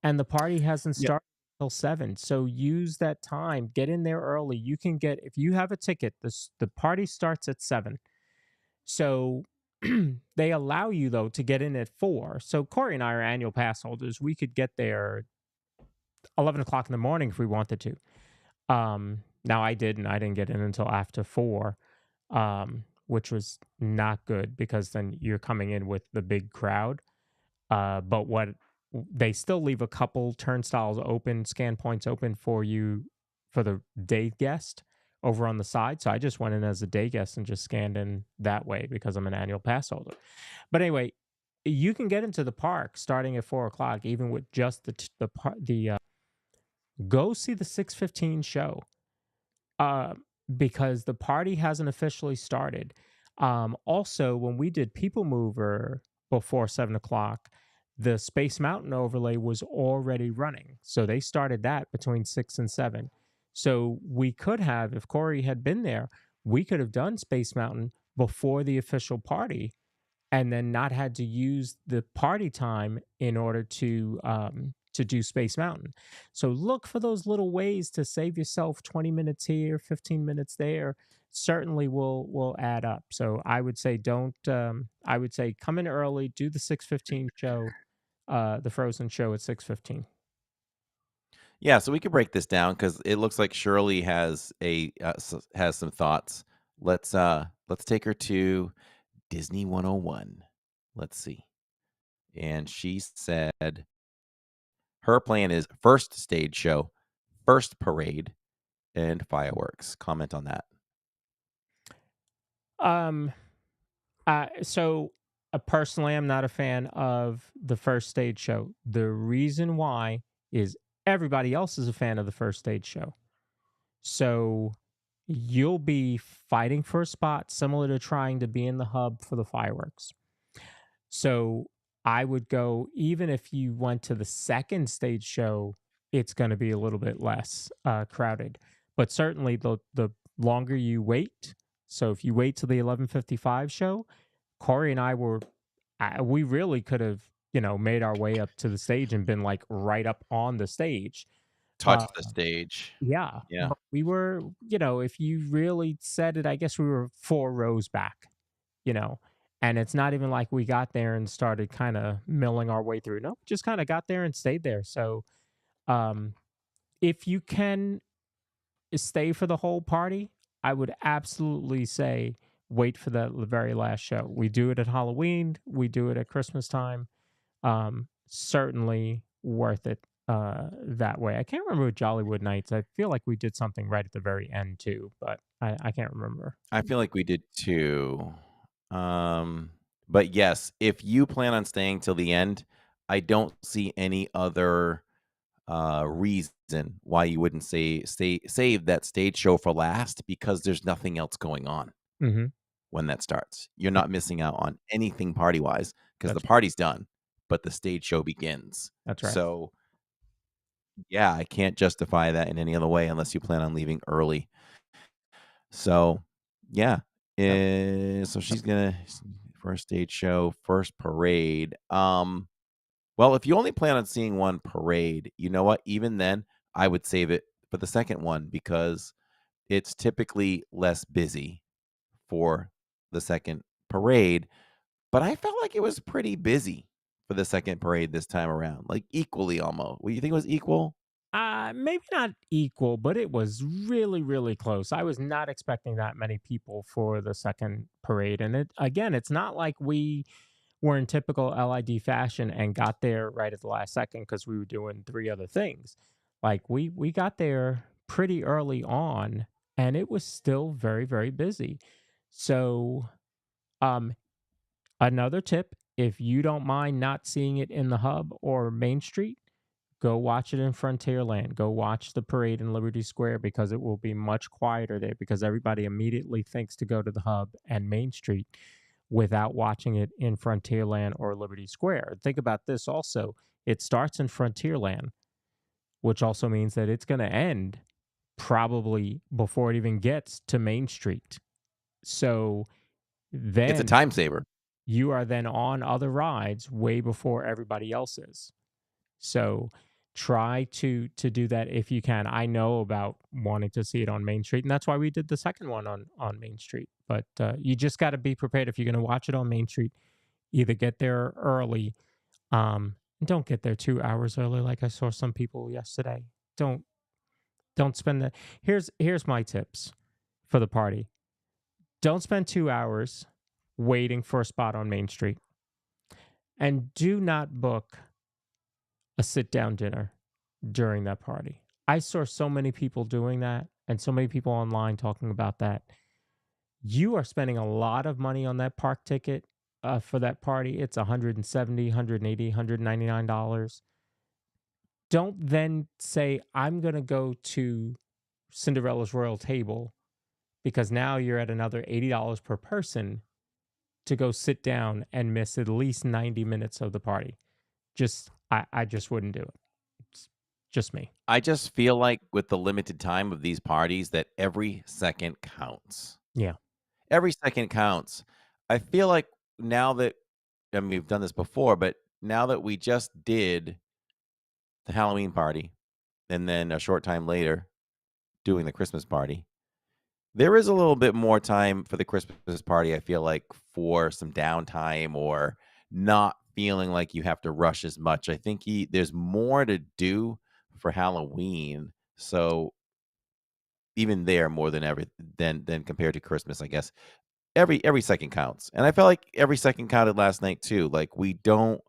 And the party hasn't Yeah. started till 7. So use that time. Get in there early. You can get if you have a ticket, the party starts at 7. So they allow you though to get in at 4. So Corey and I are annual pass holders. We could get there 11 o'clock in the morning if we wanted to. Now I didn't. I didn't get in until after 4, which was not good because then you're coming in with the big crowd. But what they still leave a couple turnstiles open, scan points open for you for the day guest over on the side. So I just went in as a day guest and just scanned in that way because I'm an annual pass holder. But anyway, you can get into the park starting at 4 o'clock, even with just the go see the 6:15 show uh, because the party hasn't officially started. Also, when we did People Mover before 7 o'clock, the Space Mountain overlay was already running. So they started that between 6 and 7. So we could have, if Corey had been there, we could have done Space Mountain before the official party and then not had to use the party time in order to do Space Mountain. So look for those little ways to save yourself 20 minutes here, 15 minutes there. Certainly will add up. So I would say don't. I would say come in early, do the 6:15 show, the Frozen show at 6:15. Yeah, so we could break this down because it looks like Shirley has has some thoughts. Let's take her to Disney 101. Let's see. And she said her plan is first stage show, first parade, and fireworks. Comment on that. Um. Personally, I'm not a fan of the first stage show. The reason why is everybody else is a fan of the first stage show. So you'll be fighting for a spot similar to trying to be in the hub for the fireworks. So I would go, even if you went to the second stage show, it's going to be a little bit less crowded. But certainly the longer you wait, so if you wait till the 11:55 show, Corey and I we really could have, made our way up to the stage and been like right up on the stage. Touch Uh, the stage. yeah, Yeah. but we were, if you really said it, I guess we were 4 rows back, you know, and it's not even like we got there and started kind of milling our way through. No, just kind of got there and stayed there. So, um, if you can stay for the whole party, I would absolutely say wait for the very last show. We do it at Halloween, we do it at Christmas time. Certainly worth it that way. I can't remember with Jollywood Nights. I feel like we did something right at the very end too, but I can't remember. I feel like we did too. Um, but yes, if you plan on staying till the end, I don't see any other reason why you wouldn't save that stage show for last because there's nothing else going on Hmm. when that starts. You're not missing out on anything party wise because the That's party's done, but the stage show begins. that's right. So yeah, I can't justify that in any other way unless you plan on leaving early. So yeah, Yep. so she's gonna first stage show, first parade. Well, if you only plan on seeing one parade, you know what? Even then, I would save it for the second one because it's typically less busy for the second parade. But I felt like it was pretty busy for the second parade this time around, like equally almost. Well, you think it was equal? Maybe not equal, but it was really, really close. I was not expecting that many people for the second parade. And it's not like we were in typical LID fashion and got there right at the last second because we were doing 3 other things. Like we got there pretty early on and it was still very, very busy. So um another tip, if you don't mind not seeing it in the hub or Main Street, go watch it in Frontierland. Go watch the parade in Liberty Square because it will be much quieter there because everybody immediately thinks to go to the hub and Main Street without watching it in Frontierland or Liberty Square. Think about this also. It starts in Frontierland, which also means that it's going to end probably before it even gets to Main Street. So It's a then time saver. you are then on other rides way before everybody else is. So try to do that if you can. I know about wanting to see it on Main Street, and that's why we did the second one on Main Street. But you just got to be prepared if you're going to watch it on Main Street. Either get there early, don't get there 2 hours early, like I saw some people yesterday. Don't don't spend the. Here's my tips for the party. Don't spend 2 hours waiting for a spot on Main Street, and do not book a sit down dinner during that party. I saw so many people doing that and so many people online talking about that. You are spending a lot of money on that park ticket for that party. It's 170, 180, $199. Don't then say, I'm going to go to Cinderella's Royal Table because now you're at another $80 per person to go sit down and miss at least 90 minutes of the party. I just wouldn't do it. It's just me. I just feel like with the limited time of these parties that every second counts. Yeah. Every second counts. I feel like now that I mean, we've done this before, but now that we just did the Halloween party and then a short time later doing the Christmas party, there is a little bit more time for the Christmas party, I feel like, for some downtime or not feeling like you have to rush as much. I think there's more to do for Halloween. So even there more than ever than compared to Christmas, I guess. Every second counts. And I felt like every second counted last night too. Like we don't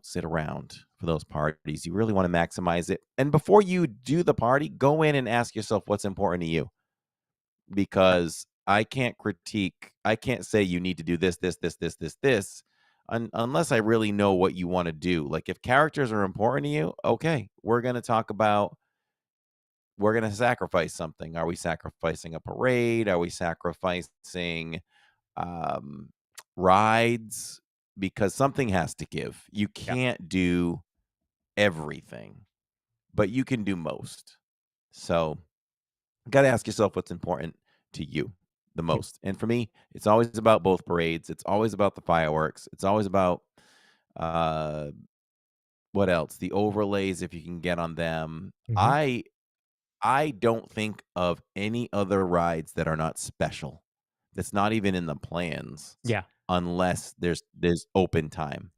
sit around for those parties. You really want to maximize it. And before you do the party, go in and ask yourself what's important to you because I can't say you need to do this, unless I really know what you want to do. Like if characters are important to you, okay, we're going to sacrifice something. Are we sacrificing a parade? Are we sacrificing um, rides? Because something has to give. You Yeah. can't do everything, but you can do most. So got to ask yourself what's important to you the Yeah. most. And for me, it's always about both parades. It's always about the fireworks. It's always about uh what else? The overlays if you can get on them. Mhm. I don't think of any other rides that are not special. That's not even in the plans Yeah. unless there's open time,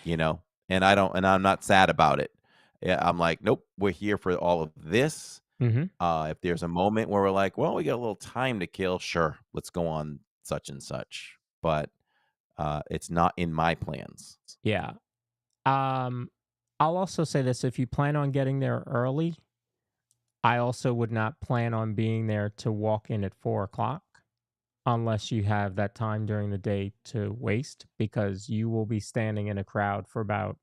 you know? And I'm not sad about it. Yeah, I'm like, nope, we're here for all of this. Mhm. If there's a moment where we're like, well, we got a little time to kill, sure, let's go on such and such. But it's not in my plans. Yeah. Um, I'll also say this, if you plan on getting there early, I also would not plan on being there to walk in at 4 o'clock unless you have that time during the day to waste, because you will be standing in a crowd for about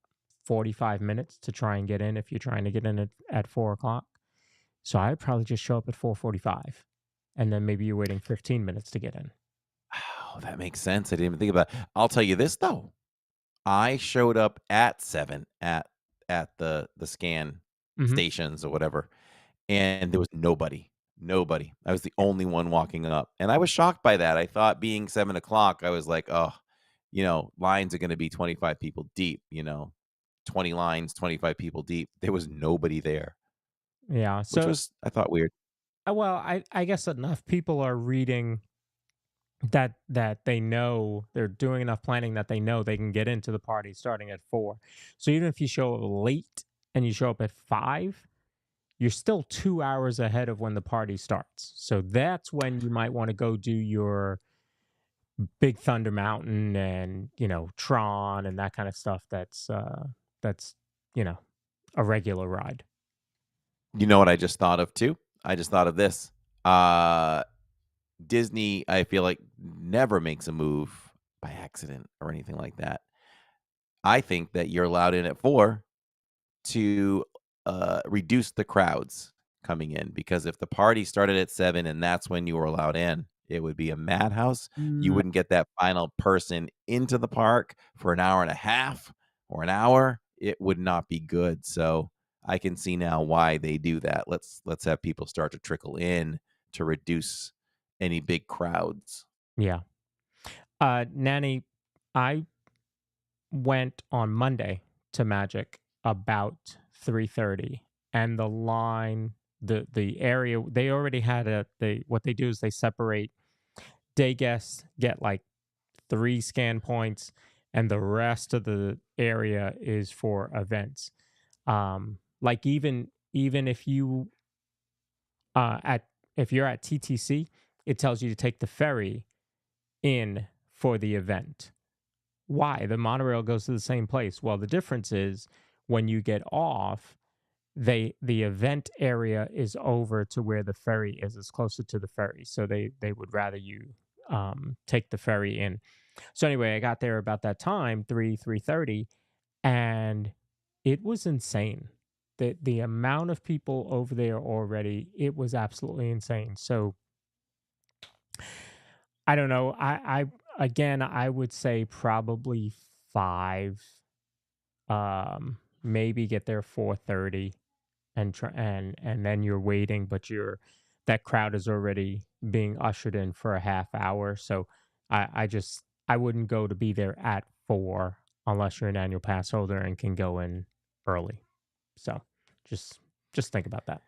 45 minutes to try and get in if you're trying to get in at 4 o'clock. So I'd probably just show up at 4:45, and then maybe you're waiting 15 minutes to get in. Oh, that makes sense. I didn't even think about it. I'll tell you this though. I showed up at 7 at the scan Mhm. stations or whatever, and there was nobody. Nobody. I was the Yeah. only one walking up. And I was shocked by that. I thought being 7 o'clock, I was like, oh, lines are gonna be 25 people deep, 20 lines, 25 people deep. There was nobody there, Yeah. which So, was I thought weird. well, I guess enough people are reading that they know they're doing enough planning that they know they can get into the party starting at 4. So even if you show up late and you show up at 5, you're still 2 hours ahead of when the party starts. So that's when you might want to go do your Big Thunder Mountain and, Tron and that kind of stuff that's, you know, a regular ride. You know what I just thought of too? I just thought of this. Uh Disney, I feel like never makes a move by accident or anything like that. I think that you're allowed in at 4 to, reduce the crowds coming in, because if the party started at 7 and that's when you were allowed in, it would be a madhouse. You Mm, wouldn't get that final person into the park for an hour and a half or an hour. It would not be good, so I can see now why they do that. Let's have people start to trickle in to reduce any big crowds. yeah. Nanny, I went on Monday to Magic about 3:30, and the line, the area, they already had what they do is they separate. Day guests get like 3 scan points, and the rest of the area is for events. Like even at if you're at TTC, it tells you to take the ferry in for the event. Why? The monorail goes to the same place. Well, the difference is when you get off, the event area is over to where the ferry is. It's closer to the ferry, so they would rather you take the ferry in. So anyway, I got there about that time, 3:30, and it was insane. The amount of people over there already, it was absolutely insane. So I don't know. Again, I would say probably 5. Maybe get there 4:30 and try and then you're waiting, but that crowd is already being ushered in for a half hour. So I wouldn't go to be there at 4 unless you're an annual pass holder and can go in early. So just just think about that.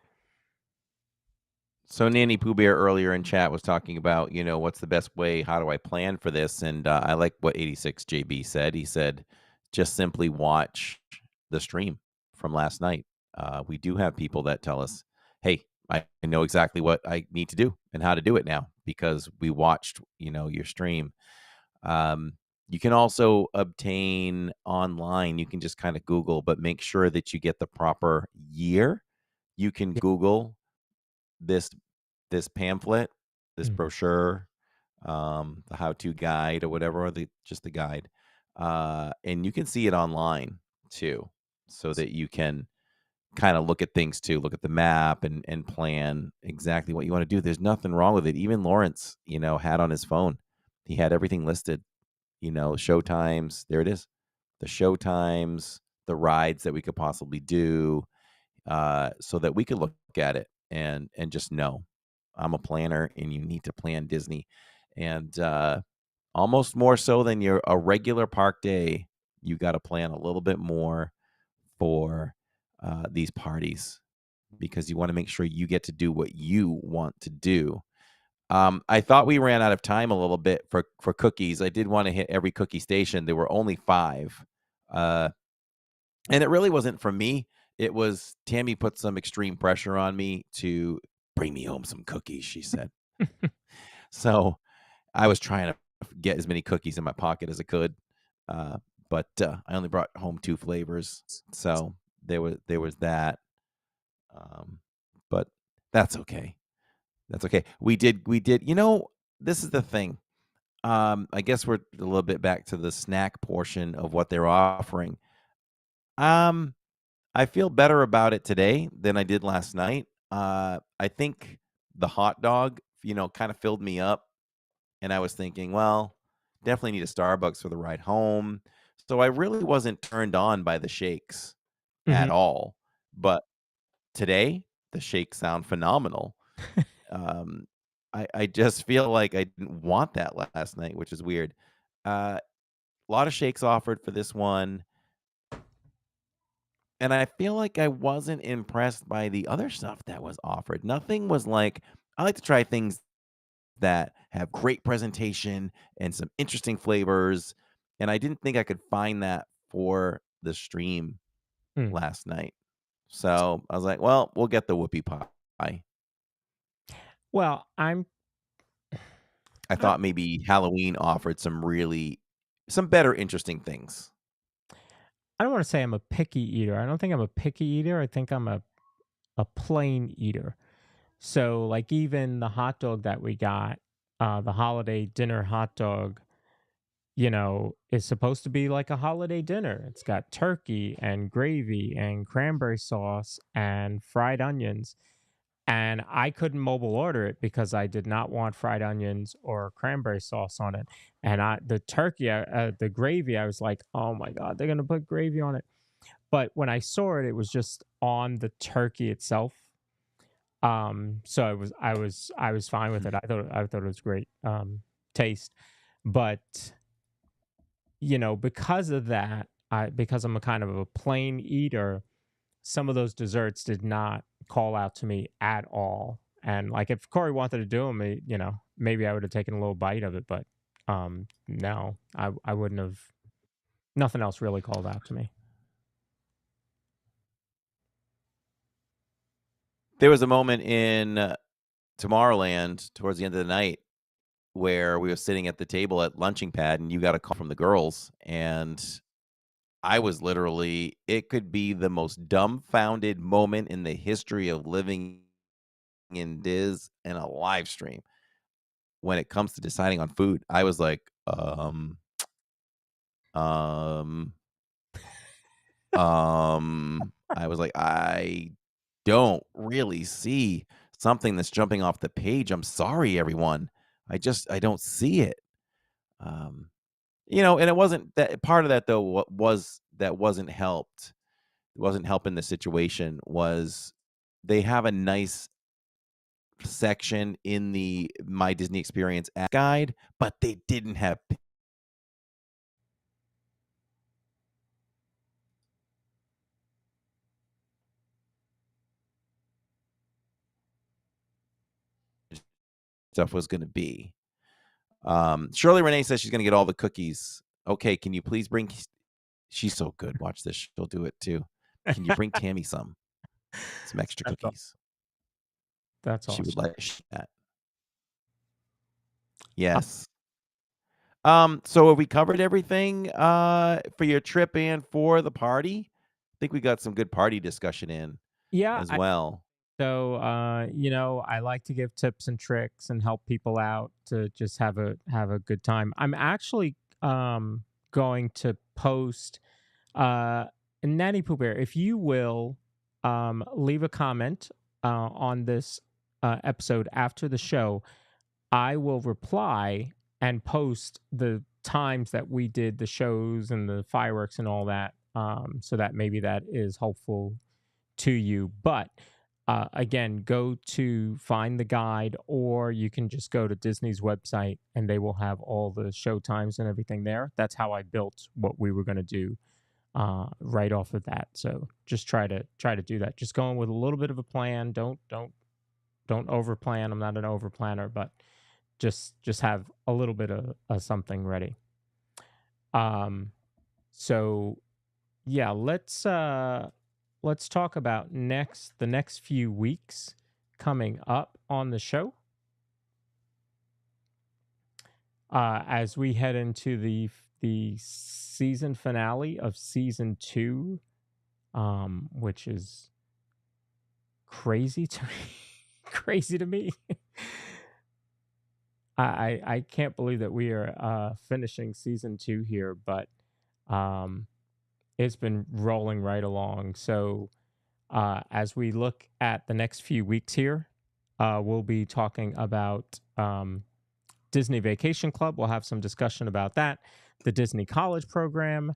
So Nanny Pooh Bear earlier in chat was talking about, what's the best way? How do I plan for this? And I like what 86 JB said. He said, just simply watch the stream from last night. We do have people that tell us, hey, I know exactly what I need to do and how to do it now because we watched, your stream. Um, you can also obtain online. You can just kind of Google, but make sure that you get the proper year. You can Yeah. Google this this pamphlet, this Mm. brochure, the how-to guide or whatever, or just the guide, and you can see it online too, so that you can kind of look at things too, look at the map and plan exactly what you want to do. There's nothing wrong with it. Even Lawrence, had on his phone, he had everything listed. Show times. There it is. The show times, the rides that we could possibly do, so that we could look at it and just know I'm a planner and you need to plan Disney. And almost more so than a regular park day, you got to plan a little bit more for these parties because you want to make sure you get to do what you want to do. I thought we ran out of time a little bit for cookies. I did want to hit every cookie station. There were only 5. Uh, and it really wasn't from me. It was Tammy put some extreme pressure on me to bring me home some cookies, she said. So I was trying to get as many cookies in my pocket as I could. Uh, but I only brought home 2 flavors. So there was that. Um, but that's okay. That's okay. We did, this is the thing. I guess we're a little bit back to the snack portion of what they're offering. Um, I feel better about it today than I did last night. I think the hot dog, kind of filled me up, and I was thinking, well, definitely need a Starbucks for the ride home. So I really wasn't turned on by the shakes at Mhm. all. But today, the shakes sound phenomenal. Um, I just feel like I didn't want that last night, which is weird. A lot of shakes offered for this one. And I feel like I wasn't impressed by the other stuff that was offered. Nothing was like I like to try things that have great presentation and some interesting flavors, and I didn't think I could find that for the stream Mm. last night. So, I was like, "Well, we'll get the whoopie pie." Well, I I thought maybe Halloween offered some better interesting things. I don't wanna say I'm a picky eater. I don't think I'm a picky eater. I think I'm a plain eater. So, like, even the hot dog that we got, the holiday dinner hot dog, is supposed to be like a holiday dinner. It's got turkey and gravy and cranberry sauce and fried onions. And I couldn't mobile order it because I did not want fried onions or cranberry sauce on it. And the gravy, I was like, oh my God, they're going to put gravy on it. But when I saw it, it was just on the turkey itself. So I was fine with it. Mhm. I thought it was great taste. But because of that, because I'm a kind of a plain eater, some of those desserts did not call out to me at all. And like if Corey wanted to do them, maybe I would have taken a little bite of it, but no, I wouldn't have. Nothing else really called out to me. There was a moment in Tomorrowland towards the end of the night where we were sitting at the table at lunching pad, and you got a call from the girls, and I was literally it could be the most dumbfounded moment in the history of living in Diz and a live stream when it comes to deciding on food. I was like, um, I was like, I don't really see something that's jumping off the page. I'm sorry, everyone. I don't see it. Um, and it wasn't that part of that though. What was that wasn't helping the situation was they have a nice section in the My Disney Experience app guide, but they didn't have stuff was going to be. Shirley Renee says she's going to get all the cookies. Okay, can you please bring? She's so good. Watch this. She'll do it too. Can you bring Tammy some extra That's cookies? That's She would awesome. like that. Yes. So have we covered everything for your trip and for the party? I think we got some good party discussion in Yeah, as well. I like to give tips and tricks and help people out to just have a good time. I'm actually going to post Nanny Pooh Bear, if you will leave a comment on this episode after the show, I will reply and post the times that we did the shows and the fireworks and all that, so that maybe that is helpful to you. But again, go to find the guide, or you can just go to Disney's website and they will have all the show times and everything there. That's how I built what we were going to do right off of that. So just try to do that. Just going with a little bit of a plan. Don't over plan. I'm not an over planner, but just have a little bit of something ready. So yeah, let's talk about the next few weeks coming up on the show. As we head into the season finale of season 2, which is crazy to me. Crazy to me. I can't believe that we are finishing season 2 here, but it's been rolling right along. So as we look at the next few weeks here, we'll be talking about Disney Vacation Club. We'll have some discussion about that. The Disney College Program,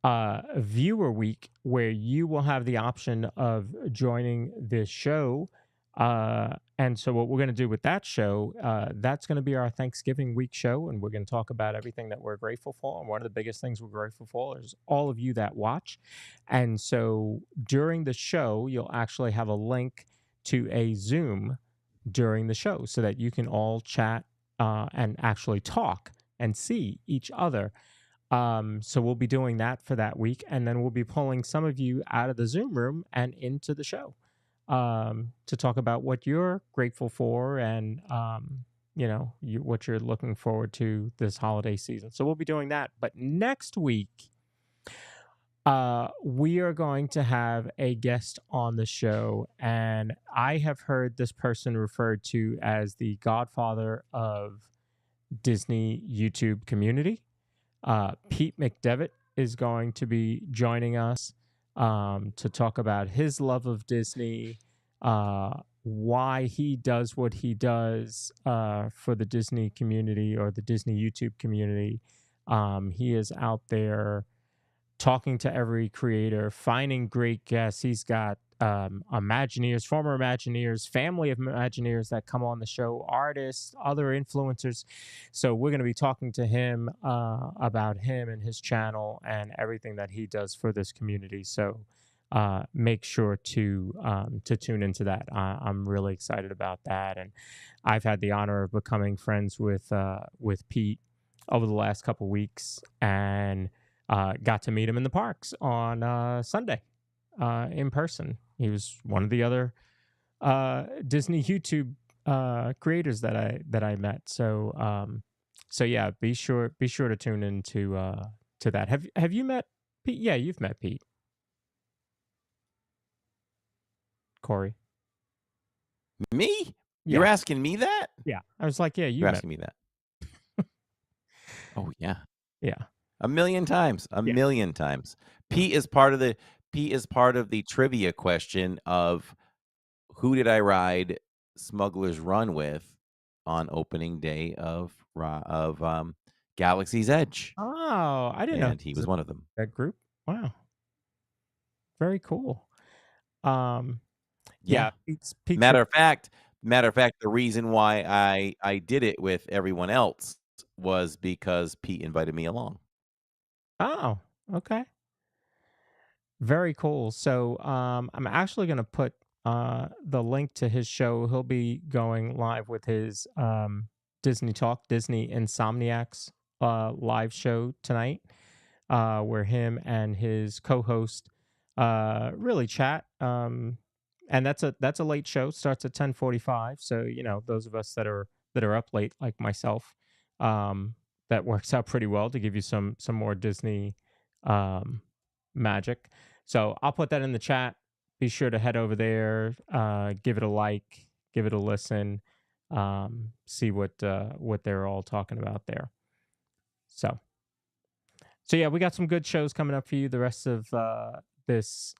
Viewer Week, where you will have the option of joining this show. And so what we're going to do with that show, that's going to be our Thanksgiving week show, and we're going to talk about everything that we're grateful for. And one of the biggest things we're grateful for is all of you that watch. And so during the show, you'll actually have a link to a Zoom during the show so that you can all chat and actually talk and see each other. So we'll be doing that for that week, and then we'll be pulling some of you out of the Zoom room and into the show to talk about what you're grateful for and what you're looking forward to this holiday season. So we'll be doing that. But next week, we are going to have a guest on the show, and I have heard this person referred to as the godfather of Disney YouTube community. Pete McDevitt is going to be joining us to talk about his love of Disney, why he does what he does for the Disney community or the Disney YouTube community. He is out there talking to every creator, finding great guests. He's got Imagineers, former Imagineers, family of Imagineers that come on the show, artists, other influencers. So we're going to be talking to him about him and his channel and everything that he does for this community. So make sure to tune into that. I'm really excited about that, and I've had the honor of becoming friends with Pete over the last couple weeks, and got to meet him in the parks on Sunday in person. He was one of the other Disney YouTube creators that I met. So yeah, be sure to tune into to that. Have you met Pete? Yeah, you've met Pete. Corey. Me? Yeah. You're asking me that? Yeah. I was like, yeah, You're asking me that. Oh yeah. Yeah. A million times. A million times. Pete is part of the trivia question of who did I ride Smuggler's Run with on opening day of Galaxy's Edge, Oh, I didn't know and he it was was one of them. that group. Wow, very cool. Um, Yeah. yeah, Pete's Matter of fact, the reason why I did it with everyone else was because Pete invited me along. Oh, okay. Very cool. So, I'm actually going to put the link to his show. He'll be going live with his Disney Talk, Disney Insomniacs live show tonight, where him and his co-host really chat. And that's a late show. Starts at 10:45. So those of us that are up late, like myself, um, that works out pretty well to give you some more Disney um, magic. So I'll put that in the chat. Be sure to head over there, give it a like, give it a listen, see what they're all talking about there. So, so yeah, we got some good shows coming up for you the rest of this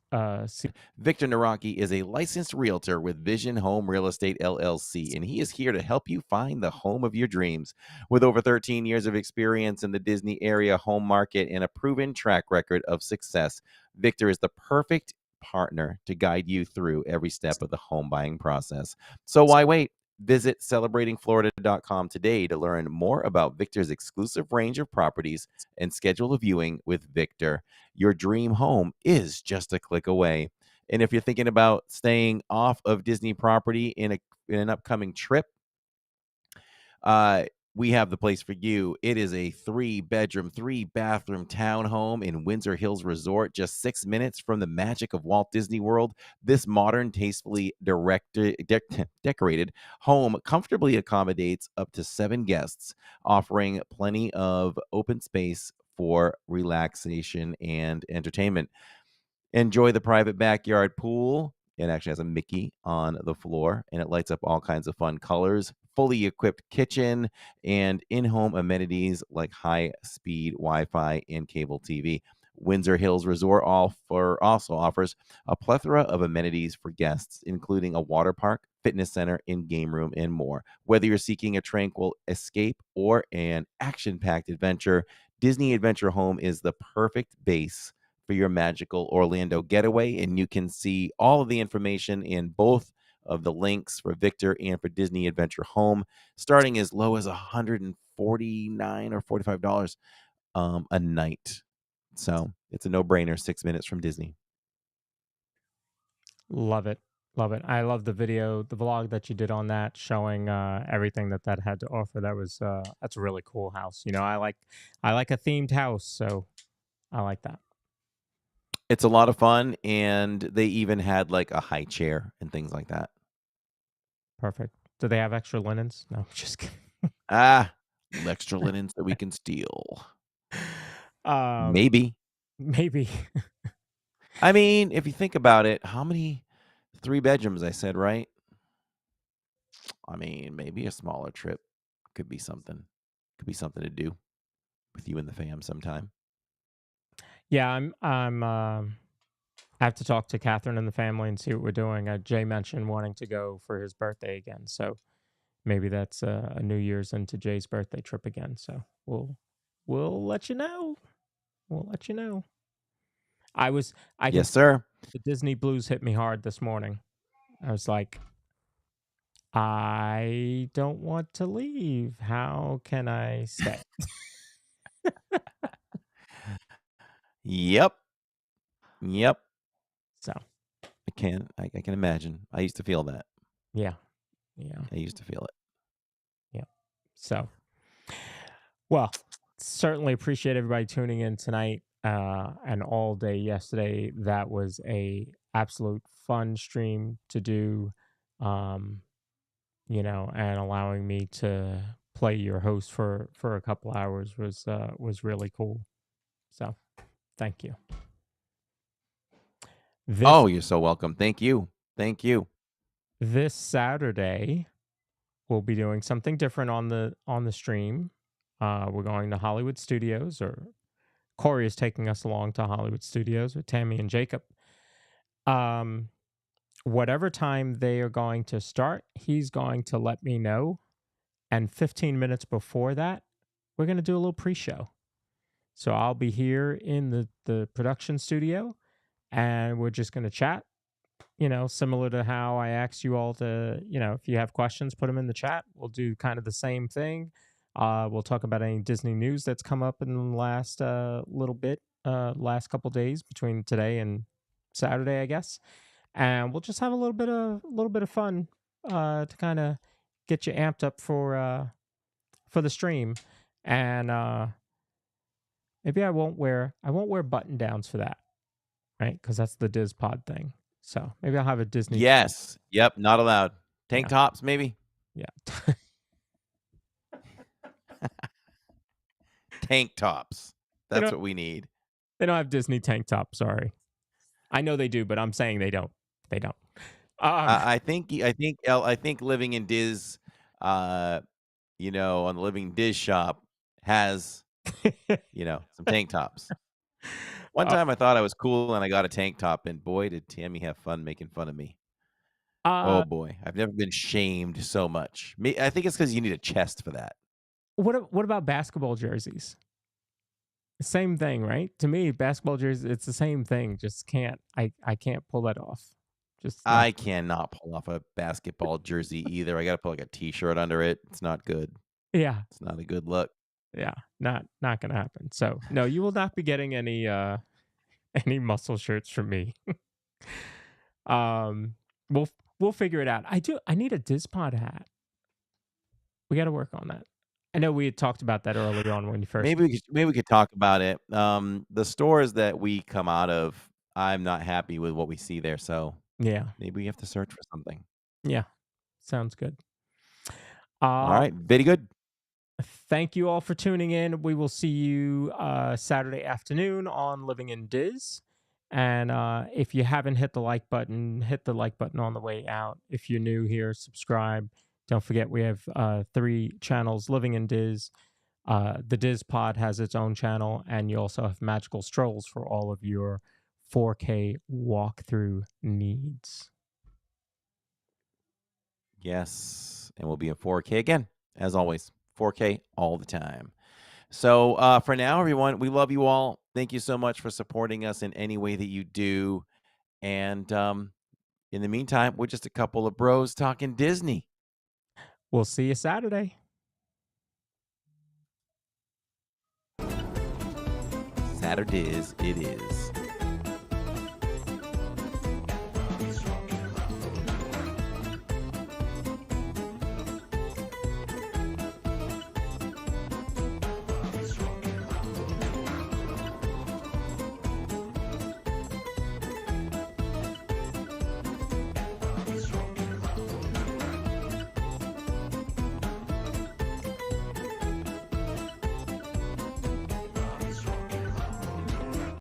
season. Victor Naraki is a licensed realtor with Vision Home Real Estate LLC, and he is here to help you find the home of your dreams. With over 13 years of experience in the Disney area home market and a proven track record of success, Victor is the perfect partner to guide you through every step of the home buying process. So why wait? Visit celebratingflorida.com today to learn more about Victor's exclusive range of properties and schedule a viewing with Victor. Your dream home is just a click away. And if you're thinking about staying off of Disney property in an upcoming trip, uh, we have the place for you. It is a 3-bedroom, 3-bathroom townhome in Windsor Hills Resort, just 6 minutes from the magic of Walt Disney World. This modern, tastefully decorated home comfortably accommodates up to 7 guests, offering plenty of open space for relaxation and entertainment. Enjoy the private backyard pool. It actually has a Mickey on the floor, and it lights up all kinds of fun colors. Fully equipped kitchen and in-home amenities like high-speed Wi-Fi and cable TV. Windsor Hills Resort also offers a plethora of amenities for guests, including a water park, fitness center, and game room, and more. Whether you're seeking a tranquil escape or an action-packed adventure, Disney Adventure Home is the perfect base for your magical Orlando getaway. And you can see all of the information in both of the links for Victor and for Disney Adventure Home, starting as low as $149 or $45 a night. So it's a no-brainer. 6 minutes from Disney. Love it. Love it. I love the video, the vlog that you did on that, showing everything that had to offer. That's a really cool house. I like a themed house, so I like that. It's a lot of fun, and they even had like a high chair and things like that. Perfect. Do they have extra linens? No, just kidding. Ah, extra linens that we can steal. Um, Maybe. maybe. I mean, if you think about it, how many 3 bedrooms I said, right? I mean, maybe a smaller trip could be something. Could be something to do with you and the fam sometime. Yeah, I have to talk to Catherine and the family and see what we're doing. Jay mentioned wanting to go for his birthday again, so maybe that's a New Year's into Jay's birthday trip again. So we'll let you know. We'll let you know. I can Yes, sir. the Disney blues hit me hard this morning. I was like, I don't want to leave. How can I stay? Yep. Yep. So I can imagine. I used to feel that. yeah, yeah, I used to feel it. yeah. So well, certainly appreciate everybody tuning in tonight and all day yesterday. That was a absolute fun stream to do, um, and allowing me to play your host for a couple hours was really cool. So thank you. This Oh, you're so welcome. Thank you. Thank you. this Saturday we'll be doing something different on the stream. We're going to Hollywood Studios, or Corey is taking us along to Hollywood Studios with Tammy and Jacob. Um, whatever time they are going to start, he's going to let me know. And 15 minutes before that, we're going to do a little pre-show. So I'll be here in the production studio, and we're just going to chat, similar to how I asked you all to, if you have questions, put them in the chat. We'll do kind of the same thing. We'll talk about any Disney news that's come up in the last little bit, last couple days between today and Saturday, I guess. And we'll just have a little bit of fun to kind of get you amped up for the stream. And maybe I won't wear button downs for that, right? Because that's the DIZPod thing. So maybe I'll have a Disney. Yes. Yep. Not allowed. Tank Yeah. tops, maybe. Yeah. Tank tops. That's what we need. They don't have Disney tank tops. Sorry. I know they do, but I'm saying they don't. They don't. I think living in Diz, on the living Diz shop has, some tank tops. One time I thought I was cool and I got a tank top, and boy, did Tammy have fun making fun of me. Oh boy, I've never been shamed so much. I think it's because you need a chest for that. What about basketball jerseys? Same thing, right? To me, basketball jerseys, it's the same thing. Just can't. I can't pull that off. I cannot pull off a basketball jersey either. I got to put like a t-shirt under it. It's not good. Yeah, it's not a good look. Yeah, not gonna happen. So no, you will not be getting any muscle shirts from me. We'll figure it out. I need a DIZPod hat. We got to work on that. I know we had talked about that earlier on when you first. Maybe we could talk about it. The stores that we come out of, I'm not happy with what we see there. So yeah, maybe we have to search for something. Yeah, sounds good. All right, very good. Thank you all for tuning in. We will see you Saturday afternoon on Living in Diz. And if you haven't hit the like button on the way out. If you're new here, subscribe. Don't forget we have 3 channels, Living in Diz. The DIZPod has its own channel, and you also have Magical Strolls for all of your 4K walkthrough needs. Yes, and we'll be in 4K again, as always. 4K all the time. So for now, everyone, we love you all. Thank you so much for supporting us in any way that you do. And in the meantime, we're just a couple of bros talking Disney. We'll see you Saturday. Saturdays it is.